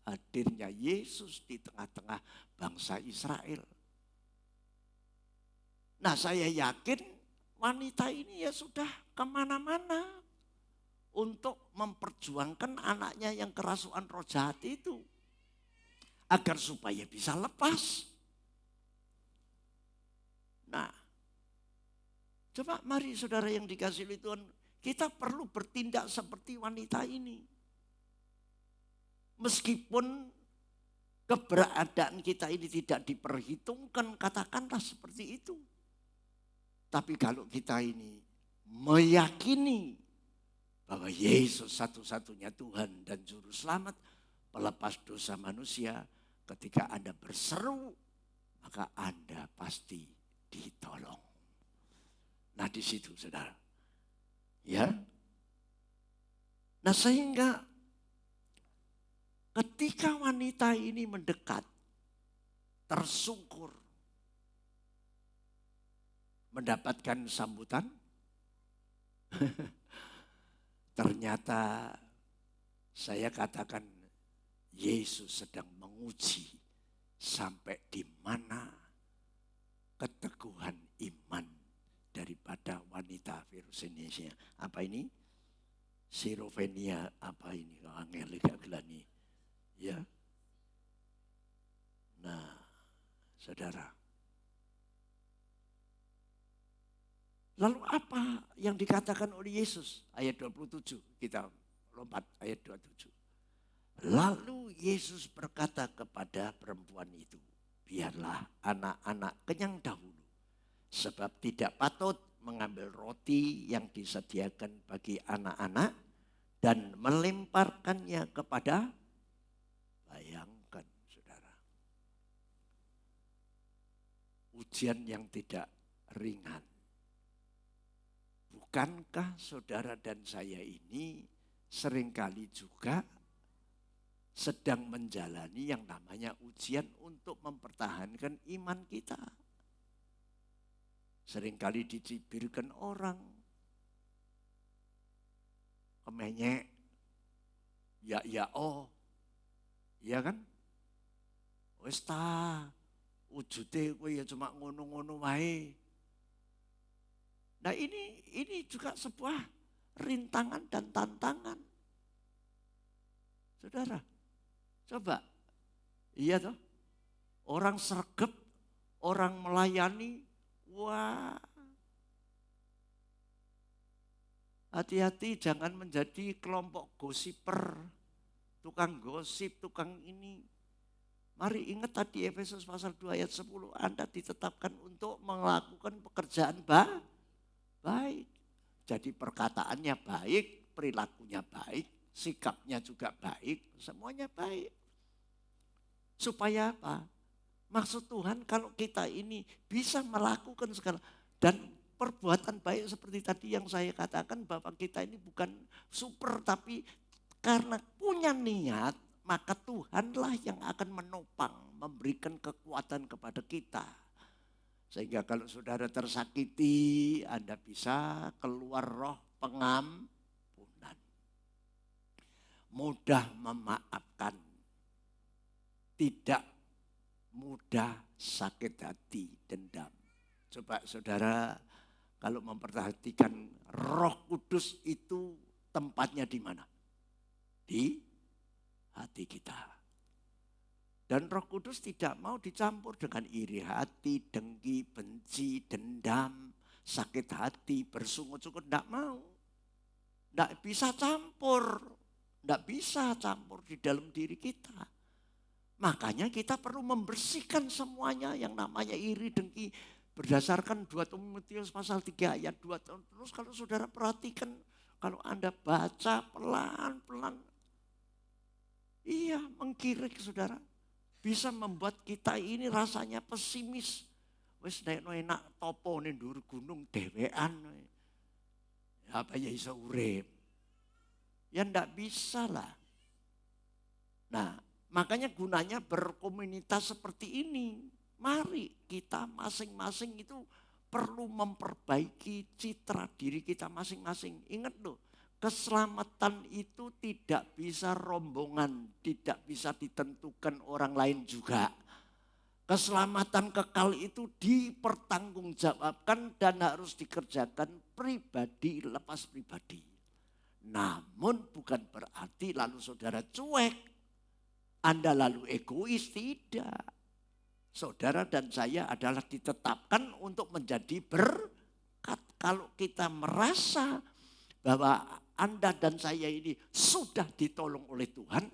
hadirnya Yesus di tengah-tengah bangsa Israel. Nah saya yakin wanita ini ya sudah kemana-mana untuk memperjuangkan anaknya yang kerasukan roh jahat itu. Agar supaya bisa lepas. Nah, coba mari saudara yang dikasihi Tuhan, kita perlu bertindak seperti wanita ini. Meskipun keberadaan kita ini tidak diperhitungkan, katakanlah seperti itu. Tapi kalau kita ini meyakini bahwa Yesus satu-satunya Tuhan dan Juru Selamat, pelepas dosa manusia, ketika Anda berseru, maka Anda pasti ditolong. Nah di situ saudara. Ya. Nah sehingga ketika wanita ini mendekat, tersungkur, mendapatkan sambutan, ternyata saya katakan Yesus sedang menguji sampai di mana keteguhan iman daripada wanita virus Indonesia. Apa ini? Sirofenia apa ini? Angelika gelani. Ya. Nah, saudara. Lalu apa yang dikatakan oleh Yesus? Ayat 27, kita lompat ayat 27. Lalu Yesus berkata kepada perempuan itu, biarlah anak-anak kenyang dahulu. Sebab tidak patut mengambil roti yang disediakan bagi anak-anak dan melemparkannya kepada, bayangkan saudara. Ujian yang tidak ringan. Bukankah saudara dan saya ini seringkali juga sedang menjalani yang namanya ujian untuk mempertahankan iman kita. Seringkali dicibirkan orang. Kemenyek. Ya oh. Iya kan? Wis ta. Wujude kowe ya cuma ngono-ngono wae. Nah ini juga sebuah rintangan dan tantangan. Saudara, coba. Iya toh. Orang sregep, orang melayani, wah. Hati-hati jangan menjadi kelompok gosiper, tukang gosip, tukang ini. Mari ingat tadi Efesus pasal 2 ayat 10, Anda ditetapkan untuk melakukan pekerjaan baik. Jadi perkataannya baik, baik, perilakunya baik, sikapnya juga baik, semuanya baik. Supaya apa? Maksud Tuhan kalau kita ini bisa melakukan segala dan perbuatan baik seperti tadi yang saya katakan bahwa kita ini bukan super tapi karena punya niat maka Tuhanlah yang akan menopang, memberikan kekuatan kepada kita. Sehingga kalau saudara tersakiti Anda bisa keluar roh pengampunan. Mudah memaafkan. Tidak mudah sakit hati, dendam. Coba saudara kalau memperhatikan Roh Kudus itu tempatnya di mana? Di hati kita. Dan Roh Kudus tidak mau dicampur dengan iri hati, dengki, benci, dendam, sakit hati, bersungut-sungut. Tidak mau. Tidak bisa campur. Tidak bisa campur di dalam diri kita. Makanya kita perlu membersihkan semuanya yang namanya iri, dengki. Berdasarkan 2 Timotius pasal 3 ayat 2. Terus kalau saudara perhatikan, kalau Anda baca pelan-pelan. Iya, mengkirik saudara. Bisa membuat kita ini rasanya pesimis. Wis nek enak topo ning dhuwur gunung dhewean. Apa ya iso urip? Ya ndak bisa lah. Nah, makanya gunanya berkomunitas seperti ini. Mari kita masing-masing itu perlu memperbaiki citra diri kita masing-masing. Ingat loh, keselamatan itu tidak bisa rombongan, tidak bisa ditentukan orang lain juga. Keselamatan kekal itu dipertanggungjawabkan dan harus dikerjakan pribadi lepas pribadi. Namun bukan berarti lalu saudara cuek. Anda lalu egois, tidak. Saudara dan saya adalah ditetapkan untuk menjadi berkat. Kalau kita merasa bahwa Anda dan saya ini sudah ditolong oleh Tuhan,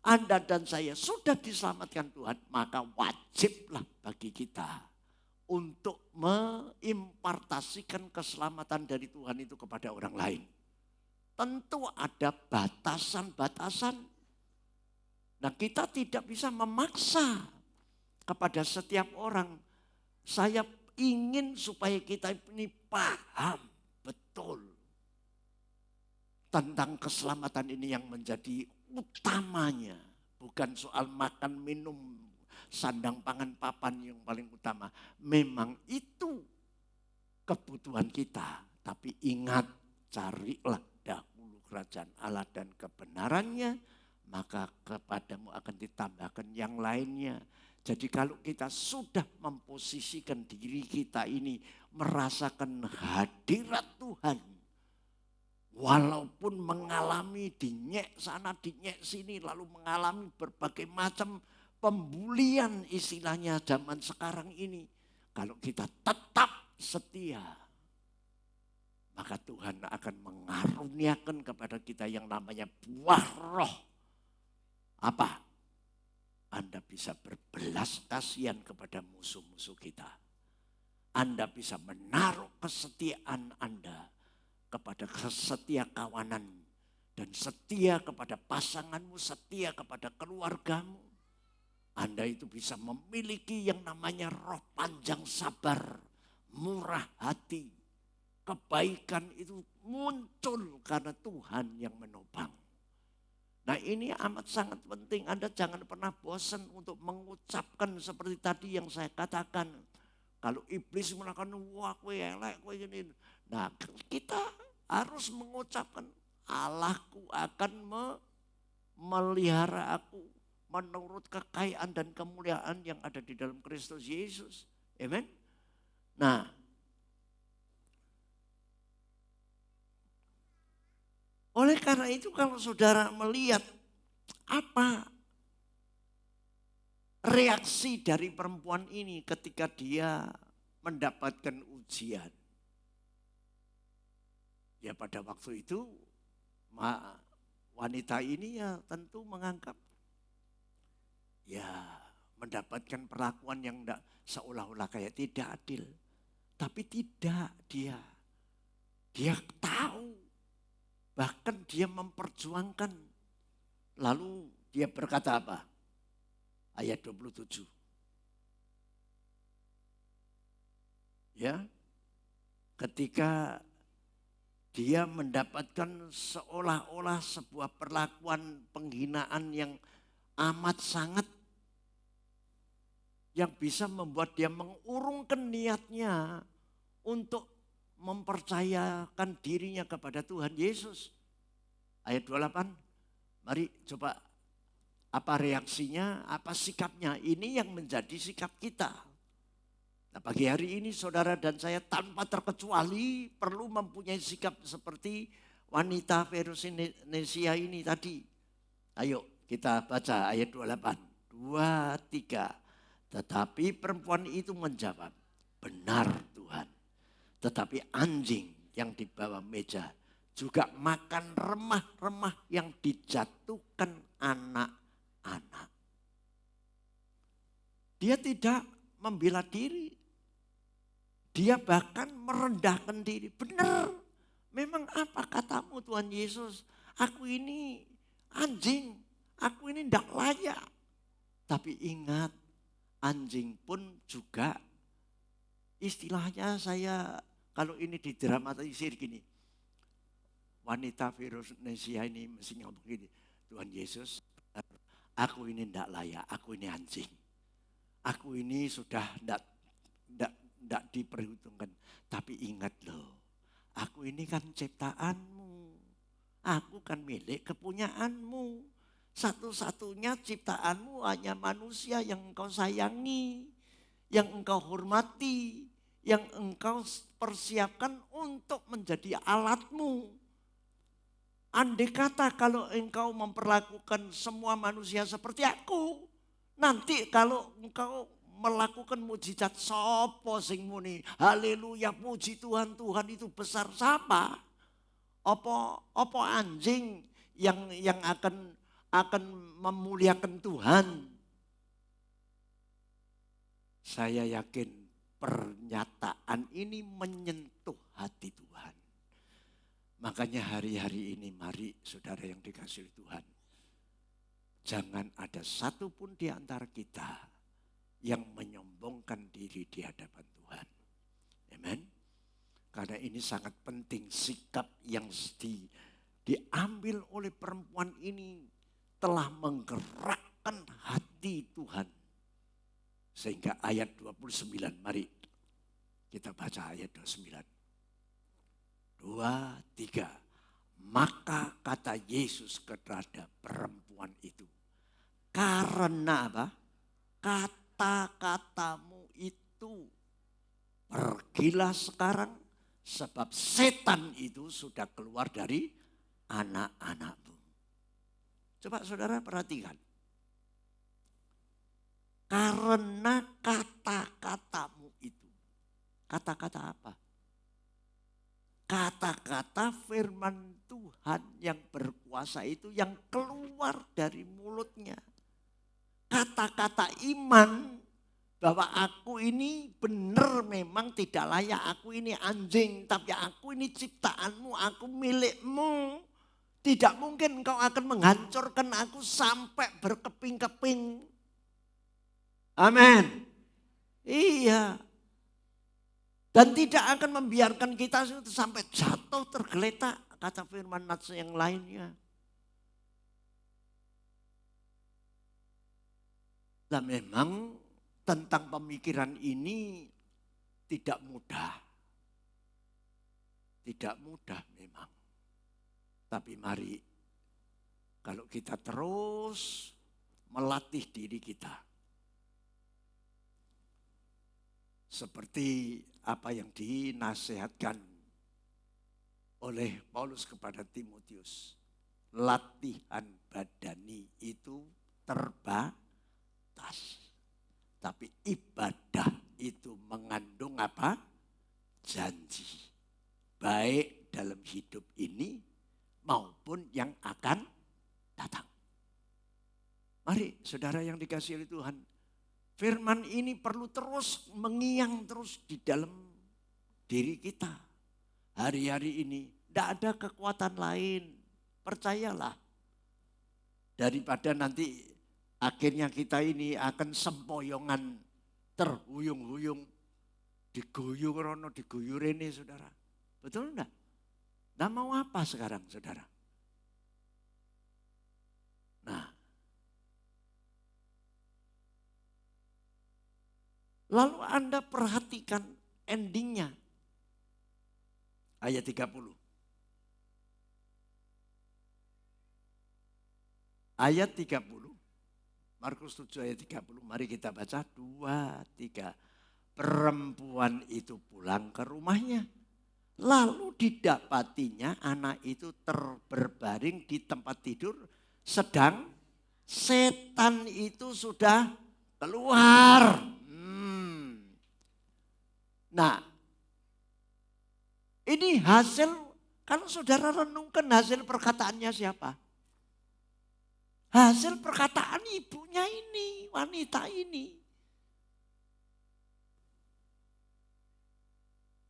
Anda dan saya sudah diselamatkan Tuhan, maka wajiblah bagi kita untuk mengimpartasikan keselamatan dari Tuhan itu kepada orang lain. Tentu ada batasan-batasan. Nah, kita tidak bisa memaksa kepada setiap orang. Saya ingin supaya kita ini paham betul tentang keselamatan ini yang menjadi utamanya. Bukan soal makan, minum, sandang, pangan, papan yang paling utama. Memang itu kebutuhan kita. Tapi ingat, carilah dahulu kerajaan Allah dan kebenarannya. Maka kepadamu akan ditambahkan yang lainnya. Jadi kalau kita sudah memposisikan diri kita ini merasakan hadirat Tuhan. Walaupun mengalami dinyek sana dinyek sini lalu mengalami berbagai macam pembulian istilahnya zaman sekarang ini. Kalau kita tetap setia maka Tuhan akan mengaruniakan kepada kita yang namanya buah roh. Apa? Anda bisa berbelas kasihan kepada musuh-musuh kita. Anda bisa menaruh kesetiaan Anda kepada setia kawanan. Dan setia kepada pasanganmu, setia kepada keluargamu. Anda itu bisa memiliki yang namanya roh panjang sabar, murah hati. Kebaikan itu muncul karena Tuhan yang menopang. Nah ini amat sangat penting. Anda jangan pernah bosan untuk mengucapkan seperti tadi yang saya katakan. Kalau iblis melakukan wah kowe elek kowe gini. Nah kita harus mengucapkan Allahku akan memelihara aku menurut kekayaan dan kemuliaan yang ada di dalam Kristus Yesus. Amen. Nah, oleh karena itu kalau saudara melihat apa reaksi dari perempuan ini ketika dia mendapatkan ujian. Ya pada waktu itu wanita ini ya tentu menganggap ya mendapatkan perlakuan yang enggak seolah-olah kayak tidak adil. Tapi tidak dia. Dia tahu Bahkan dia memperjuangkan. Lalu dia berkata apa? Ayat 27. Ya, ketika dia mendapatkan seolah-olah sebuah perlakuan penghinaan yang amat sangat, yang bisa membuat dia mengurungkan niatnya untuk mempercayakan dirinya kepada Tuhan Yesus. Ayat 28, mari coba apa reaksinya, apa sikapnya. Ini yang menjadi sikap kita. Nah, pagi hari ini saudara dan saya tanpa terkecuali perlu mempunyai sikap seperti wanita Veronesia ini tadi. Ayo kita baca ayat 28. 2, 3. Tetapi perempuan itu menjawab, benar Tuhan. Tetapi anjing yang di bawah meja juga makan remah-remah yang dijatuhkan anak-anak. Dia tidak membela diri. Dia bahkan merendahkan diri. Benar, memang apa katamu Tuhan Yesus? Aku ini anjing, aku ini tidak layak. Tapi ingat, anjing pun juga istilahnya saya kalau ini didramatisir gini. Wanita Veronesia ini mesti ngomong gini, Tuhan Yesus, aku ini tidak layak, aku ini anjing. Aku ini sudah tidak diperhitungkan. Tapi ingat loh, aku ini kan ciptaanmu. Aku kan milik kepunyaanmu. Satu-satunya ciptaanmu hanya manusia yang engkau sayangi, yang engkau hormati, yang engkau persiapkan untuk menjadi alatmu. Andai kata kalau engkau memperlakukan semua manusia seperti aku, nanti kalau engkau melakukan mujizat, sopo sing muni haleluya puji Tuhan, Tuhan itu besar, siapa? Apa anjing yang akan memuliakan Tuhan? Saya yakin pernyataan ini menyentuh hati Tuhan. Makanya hari-hari ini mari saudara yang dikasihi Tuhan, jangan ada satupun di antara kita yang menyombongkan diri di hadapan Tuhan. Amen. Karena ini sangat penting, sikap yang diambil oleh perempuan ini telah menggerakkan hati Tuhan. Sehingga ayat 29, mari kita baca ayat 29. 2, 3. Maka kata Yesus kepada perempuan itu, karena apa? Kata-katamu itu, pergilah sekarang sebab setan itu sudah keluar dari anak-anakmu. Coba saudara perhatikan. Karena kata-katamu itu. Kata-kata apa? Kata-kata firman Tuhan yang berkuasa itu yang keluar dari mulutnya. Kata-kata iman bahwa aku ini benar memang tidak layak, aku ini anjing, tapi aku ini ciptaanmu, aku milikmu. Tidak mungkin engkau akan menghancurkan aku sampai berkeping-keping. Amin. Iya. Dan tidak akan membiarkan kita sampai jatuh tergeletak, kata firman Nats yang lainnya. Nah memang tentang pemikiran ini tidak mudah. Tidak mudah memang. Tapi mari kalau kita terus melatih diri kita. Seperti apa yang dinasihatkan oleh Paulus kepada Timotius. Latihan badani itu terbatas. Tapi ibadah itu mengandung apa? Janji. Baik dalam hidup ini maupun yang akan datang. Mari saudara yang dikasihi oleh Tuhan. Firman ini perlu terus mengiang terus di dalam diri kita. Hari-hari ini Tidak ada kekuatan lain. Percayalah. Daripada nanti akhirnya kita ini akan sempoyongan terhuyung-huyung. Diguyur rono, diguyur ini saudara. Betul enggak? Nah mau apa sekarang saudara? Nah. Lalu Anda perhatikan endingnya. Ayat 30. Ayat 30. Markus 7 ayat 30. Mari kita baca 2, 3. Perempuan itu pulang ke rumahnya. Lalu didapatinya anak itu berbaring di tempat tidur. Sedang setan itu sudah keluar. Nah, ini hasil, kalau saudara renungkan hasil perkataannya siapa? Hasil perkataan ibunya ini, wanita ini.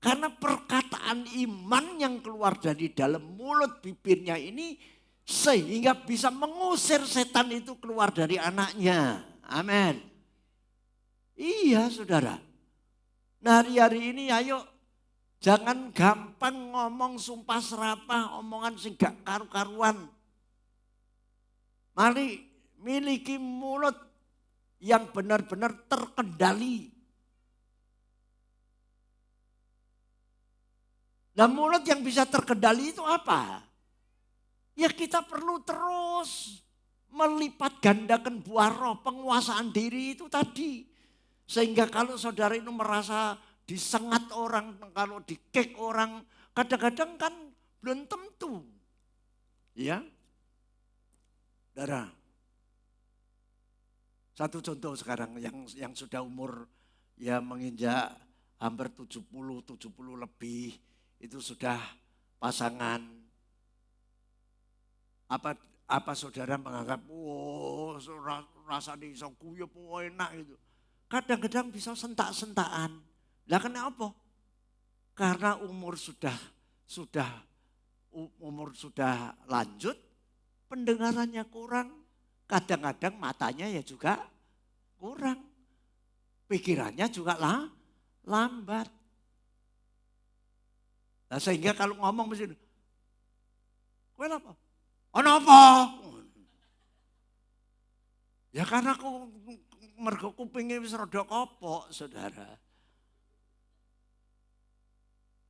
Karena perkataan iman yang keluar dari dalam mulut bibirnya ini sehingga bisa mengusir setan itu keluar dari anaknya. Amin. Iya saudara. Nah hari ini ayo jangan gampang ngomong sumpah serapah, omongan sing gak karu-karuan. Mari miliki mulut yang benar-benar terkendali. Nah mulut yang bisa terkendali itu apa? Ya kita perlu terus melipat gandakan buah roh, penguasaan diri itu tadi. Sehingga kalau saudara itu merasa disengat orang, kalau dikek orang, kadang-kadang kan belum tentu. Ya, saudara. Satu contoh sekarang yang sudah umur ya menginjak hampir 70 lebih. Itu sudah pasangan. Apa saudara menganggap, rasanya iso kuyup, enak itu. Kadang-kadang bisa sentak-sentakan. Lah kenapa? Karena umur sudah lanjut, pendengarannya kurang. Kadang-kadang matanya ya juga kurang. Pikirannya juga lambat. Nah, sehingga kalau ngomong mesti, kowe apa? Ono apa? Ya karena aku mergo kupinge wis rada kopok, saudara.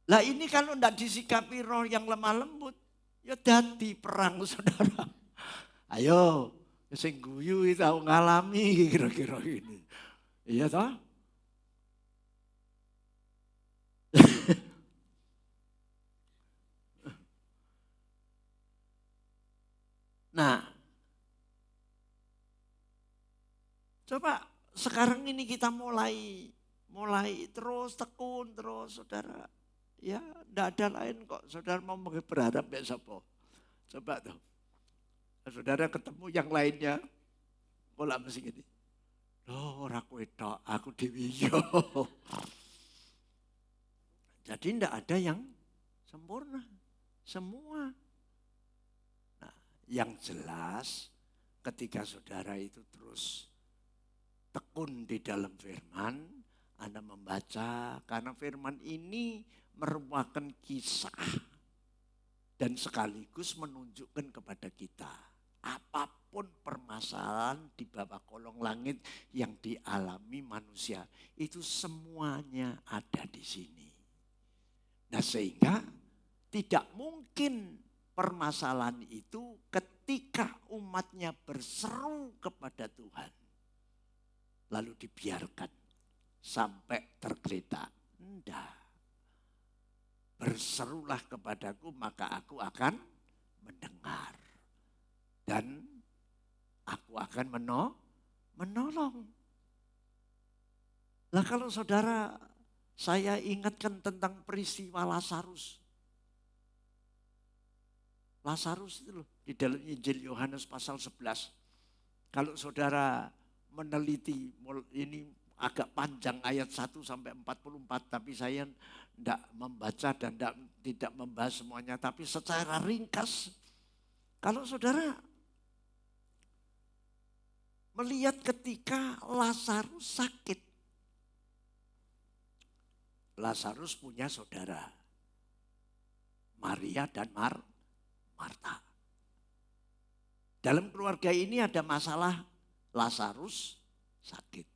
Lah ini kalau ndak disikapi roh yang lemah lembut, ya dadi perang, saudara. Ayo, sing guyu itu tahu ngalami kira-kira ini. Iya toh? Nah, coba sekarang ini kita mulai terus tekun terus saudara. Ya, enggak ada lain kok. Saudara mau berharap ya siapa? Coba tuh. Saudara ketemu yang lainnya, kok lah mesti gini. Loh, ora kowe tok, aku dhewe yo. Jadi enggak ada yang sempurna. Semua. Yang jelas ketika saudara itu terus tekun di dalam firman, Anda membaca karena firman ini merupakan kisah dan sekaligus menunjukkan kepada kita apapun permasalahan di bawah kolong langit yang dialami manusia itu semuanya ada di sini. Nah sehingga tidak mungkin permasalahan itu ketika umatnya berseru kepada Tuhan. Lalu dibiarkan sampai tergeletak. Enggak. Berserulah kepadaku maka aku akan mendengar. Dan aku akan menolong. Lah kalau saudara saya ingatkan tentang peristiwa Lazarus. Lazarus itu loh di dalam Injil Yohanes pasal 11. Kalau saudara meneliti ini agak panjang ayat 1 sampai 44, tapi saya tidak membaca dan tidak membahas semuanya. Tapi secara ringkas, kalau saudara melihat ketika Lazarus sakit. Lazarus punya saudara, Maria dan Marta. Dalam keluarga ini ada masalah, Lazarus sakit.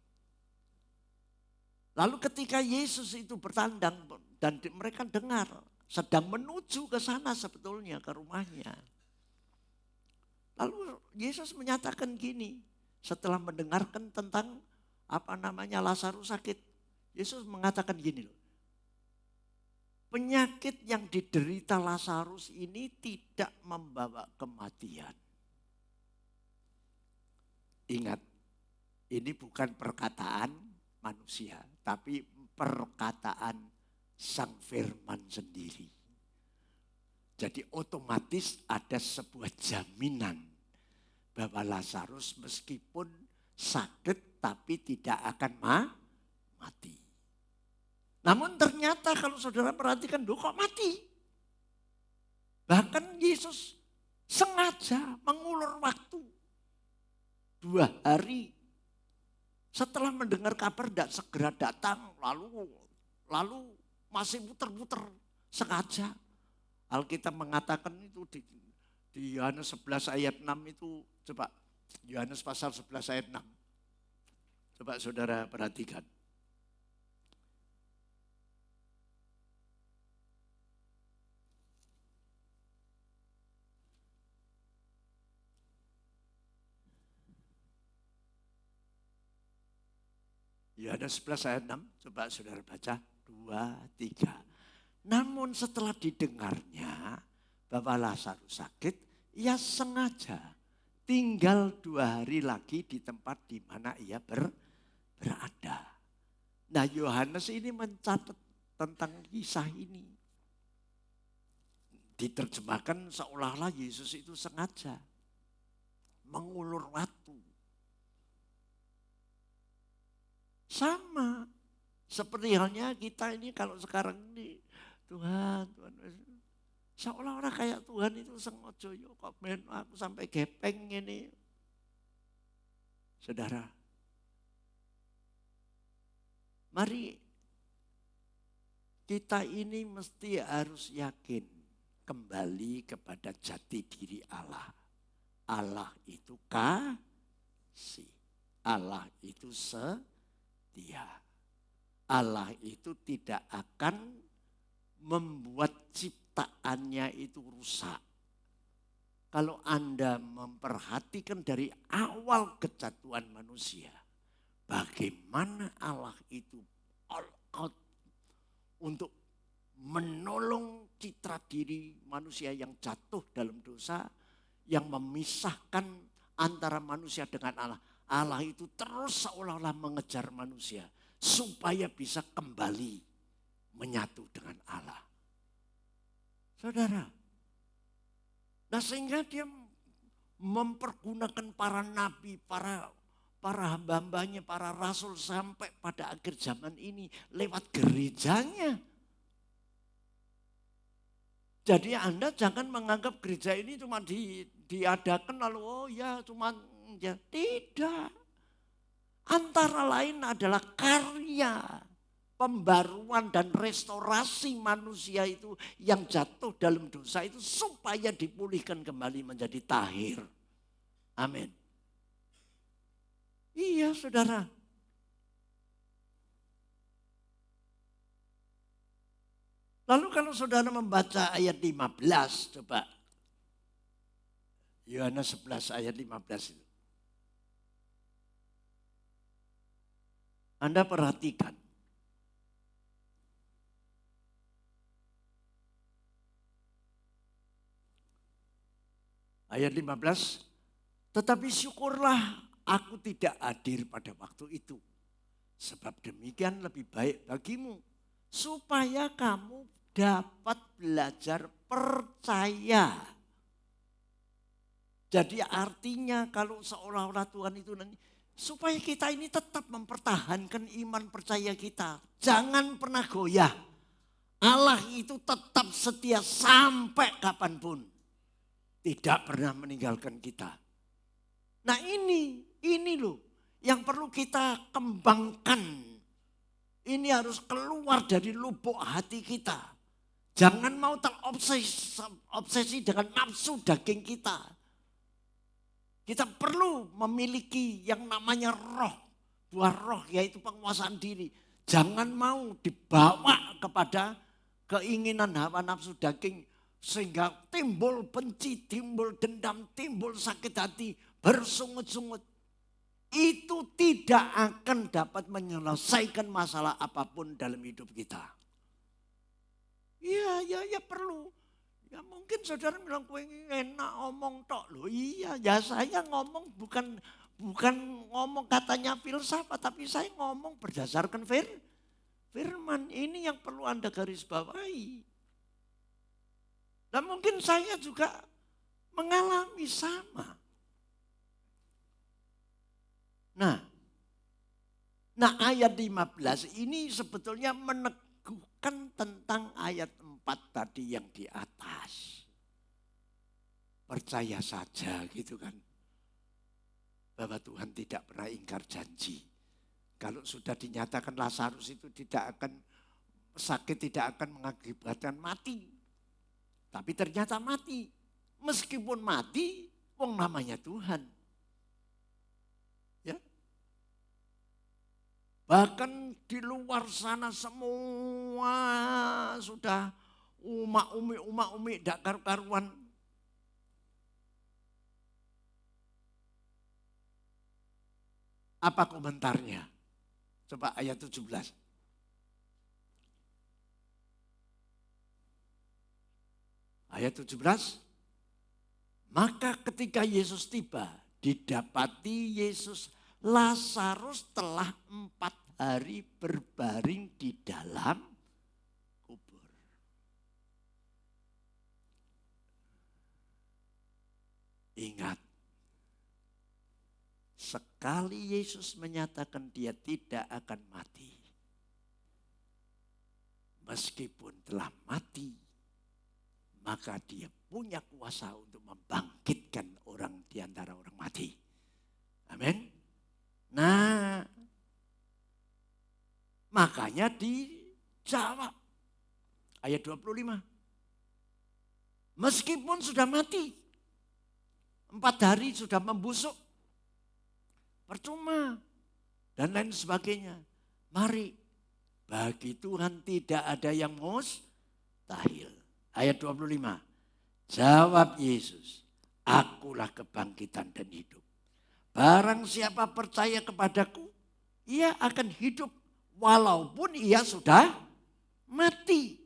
Lalu ketika Yesus itu bertandang dan mereka dengar, sedang menuju ke sana sebetulnya, ke rumahnya. Lalu Yesus menyatakan gini, setelah mendengarkan tentang Lazarus sakit. Yesus mengatakan gini loh. Penyakit yang diderita Lazarus ini tidak membawa kematian. Ingat, ini bukan perkataan manusia, tapi perkataan Sang Firman sendiri. Jadi otomatis ada sebuah jaminan bahwa Lazarus meskipun sakit tapi tidak akan mati. Namun ternyata kalau saudara perhatikan, kok mati? Bahkan Yesus sengaja mengulur waktu 2 hari. Setelah mendengar kabar tidak segera datang, lalu masih muter-muter sengaja. Alkitab mengatakan itu di Yohanes 11 ayat 6 itu, coba Yohanes pasal 11 ayat 6. Coba saudara perhatikan. Yohanes 11 ayat 6, coba saudara baca, 2, 3. Namun setelah didengarnya bahwa Lazarus sakit, ia sengaja tinggal 2 hari lagi di tempat di mana ia berada. Nah, Yohanes ini mencatat tentang kisah ini. Diterjemahkan seolah-olah Yesus itu sengaja mengulur waktu. Sama seperti halnya kita ini kalau sekarang ini Tuhan, seolah-olah kayak Tuhan itu sengaja kok ben aku sampai gepeng ini. Saudara, mari kita ini mesti harus yakin kembali kepada jati diri Allah. Allah itu kasih, Allah itu setia. Allah itu tidak akan membuat ciptaannya itu rusak. Kalau Anda memperhatikan dari awal kejatuhan manusia, bagaimana Allah itu all out untuk menolong citra diri manusia yang jatuh dalam dosa, yang memisahkan antara manusia dengan Allah. Allah itu terus seolah-olah mengejar manusia supaya bisa kembali menyatu dengan Allah. Saudara, nah sehingga dia mempergunakan para nabi, para hamba-hambanya, para rasul sampai pada akhir zaman ini lewat gerejanya. Jadi Anda jangan menganggap gereja ini cuma diadakan lalu cuma tidak. Antara lain adalah karya pembaruan dan restorasi manusia itu yang jatuh dalam dosa itu supaya dipulihkan kembali menjadi tahir. Amin. Iya saudara. Lalu kalau saudara membaca ayat 15, coba. Yohanes 11 ayat 15 itu. Anda perhatikan. Ayat 15, tetapi syukurlah aku tidak hadir pada waktu itu. Sebab demikian lebih baik bagimu. Supaya kamu dapat belajar percaya. Jadi artinya kalau seolah-olah Tuhan itu nanti Supaya kita ini tetap mempertahankan iman percaya kita. Jangan pernah goyah. Allah itu tetap setia sampai kapanpun. Tidak pernah meninggalkan kita. Nah ini loh yang perlu kita kembangkan. Ini harus keluar dari lubuk hati kita. Jangan mau terobsesi dengan nafsu daging kita. Kita perlu memiliki yang namanya roh. Buah roh yaitu penguasaan diri. Jangan mau dibawa kepada keinginan hawa nafsu daging. Sehingga timbul benci, timbul dendam, timbul sakit hati, bersungut-sungut. Itu tidak akan dapat menyelesaikan masalah apapun dalam hidup kita. Ya perlu. Ya mungkin saudara bilang kowe enak ngomong tok loh. Iya, ya saya ngomong bukan ngomong katanya filsafat, tapi saya ngomong berdasarkan firman. Ini yang perlu Anda garis bawahi. Dan mungkin saya juga mengalami sama. Nah ayat 15 ini sebetulnya meneguhkan tentang ayat 4 tadi yang di atas. Percaya saja gitu kan. Bahwa Tuhan tidak pernah ingkar janji. Kalau sudah dinyatakan Lazarus itu tidak akan sakit, tidak akan mengakibatkan mati. Tapi ternyata mati. Meskipun mati, wong namanya Tuhan. Ya. Bahkan di luar sana semua sudah umak-umi tidak karu-karuan. Apa komentarnya? Coba ayat 17. Ayat 17. Maka ketika Yesus tiba, didapati Yesus Lazarus telah 4 hari berbaring di dalam kubur. Ingat, sekali Yesus menyatakan dia tidak akan mati. Meskipun telah mati, maka dia punya kuasa untuk membangkitkan orang di antara orang mati. Amin. Nah, makanya dijawab ayat 25. Meskipun sudah mati, 4 hari sudah membusuk, percuma dan lain sebagainya. Mari, bagi Tuhan tidak ada yang mustahil. Ayat 25. Jawab Yesus, akulah kebangkitan dan hidup. Barang siapa percaya kepadaku, ia akan hidup walaupun ia sudah mati.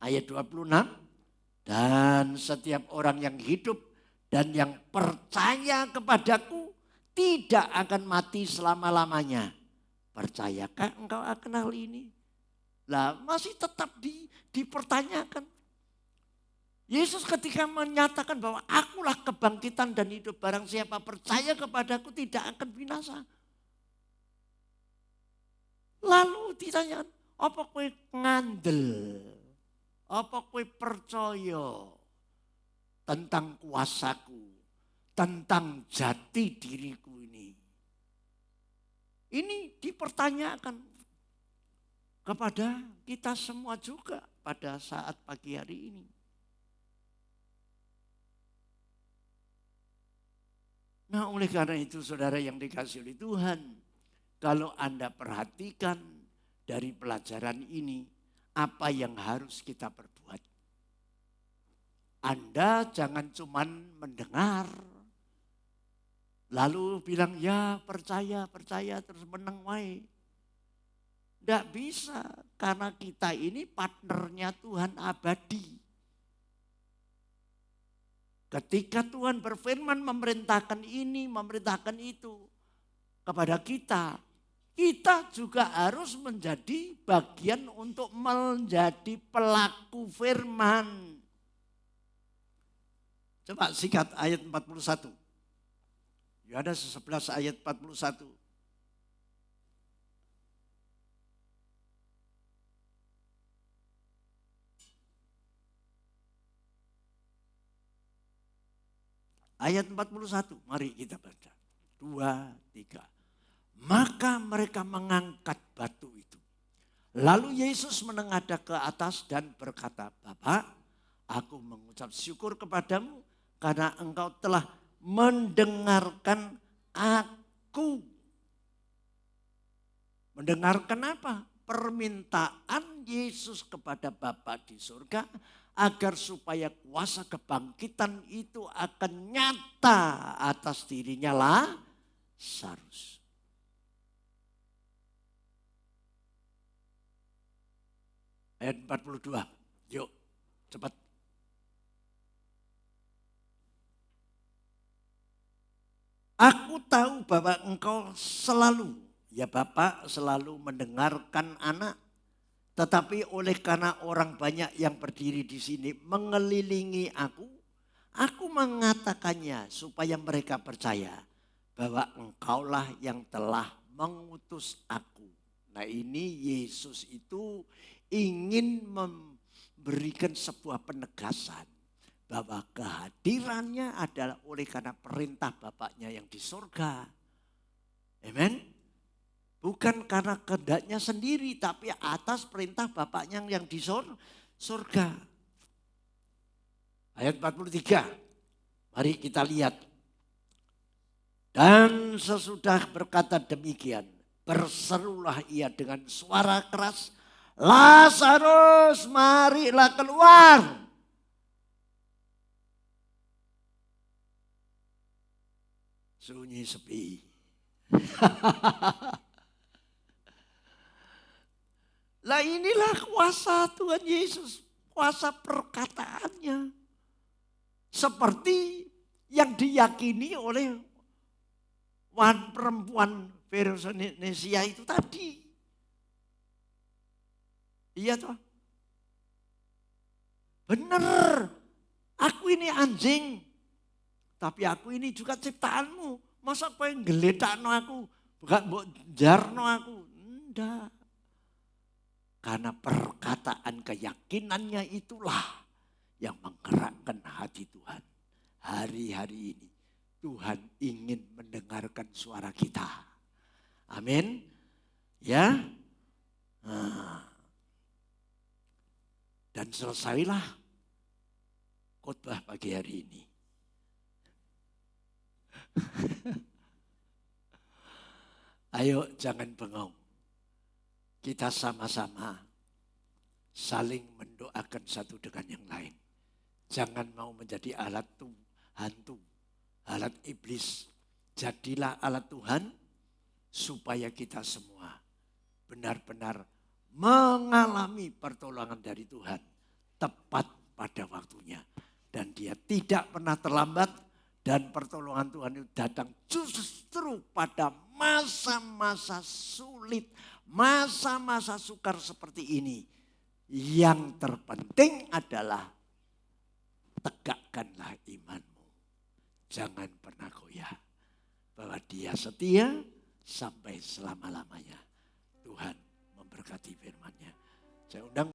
Ayat 26. Dan setiap orang yang hidup dan yang percaya kepadaku tidak akan mati selama-lamanya. Percayakah engkau akan hal ini? Lah masih tetap dipertanyakan. Yesus ketika menyatakan bahwa akulah kebangkitan dan hidup, barang siapa percaya kepadaku tidak akan binasa. Lalu ditanya, apa kowe ngandel? Apa kowe percaya tentang kuasaku, tentang jati diriku ini? Ini dipertanyakan kepada kita semua juga pada saat pagi hari ini. Nah, oleh karena itu saudara yang dikasihi oleh Tuhan, kalau Anda perhatikan dari pelajaran ini, apa yang harus kita perbuat? Anda jangan cuman mendengar, lalu bilang ya percaya terus meneng wae. Tidak bisa, karena kita ini partnernya Tuhan abadi. Ketika Tuhan berfirman memerintahkan ini, memerintahkan itu kepada kita, kita juga harus menjadi bagian untuk menjadi pelaku firman. Coba sikat ayat 41. Yohanes 11 ayat 41. Ayat 41, mari kita baca. 2, 3. Maka mereka mengangkat batu itu. Lalu Yesus menengadah ke atas dan berkata, Bapa, aku mengucap syukur kepadamu karena engkau telah mendengarkan aku. Mendengarkan apa? Permintaan Yesus kepada Bapa di surga agar supaya kuasa kebangkitan itu akan nyata atas dirinya Lazarus. Ayat 42. Yuk, cepat. Aku tahu bahwa engkau selalu, ya Bapak, selalu mendengarkan anak. Tetapi oleh karena orang banyak yang berdiri di sini mengelilingi aku mengatakannya supaya mereka percaya bahwa engkaulah yang telah mengutus aku. Nah ini Yesus itu ingin memberikan sebuah penegasan bahwa kehadirannya adalah oleh karena perintah Bapaknya yang di surga. Amen. Bukan karena kehendaknya sendiri, tapi atas perintah Bapaknya yang di surga. Ayat 43, mari kita lihat. Dan sesudah berkata demikian, berserulah ia dengan suara keras, Lazarus, marilah keluar. Sunyi sepi. Lah inilah kuasa Tuhan Yesus, kuasa perkataannya. Seperti yang diyakini oleh perempuan Veronesia itu tadi. Iya toh? Benar, aku ini anjing, tapi aku ini juga ciptaanmu. Masa kau yang geletakno aku, bukan mbok jarno aku. Enggak. Karena perkataan keyakinannya itulah yang menggerakkan hati Tuhan. Hari-hari ini Tuhan ingin mendengarkan suara kita. Amin. Ya. Nah. Dan selesailah khotbah pagi hari ini. Ayo jangan bengong. Kita sama-sama saling mendoakan satu dengan yang lain. Jangan mau menjadi alat hantu, alat iblis. Jadilah alat Tuhan supaya kita semua benar-benar mengalami pertolongan dari Tuhan tepat pada waktunya. Dan dia tidak pernah terlambat dan pertolongan Tuhan itu datang justru pada masa-masa sulit, masa-masa sukar seperti ini. Yang terpenting adalah tegakkanlah imanmu. Jangan pernah goyah. Bahwa dia setia sampai selama-lamanya. Tuhan memberkati firman-Nya. Saya undang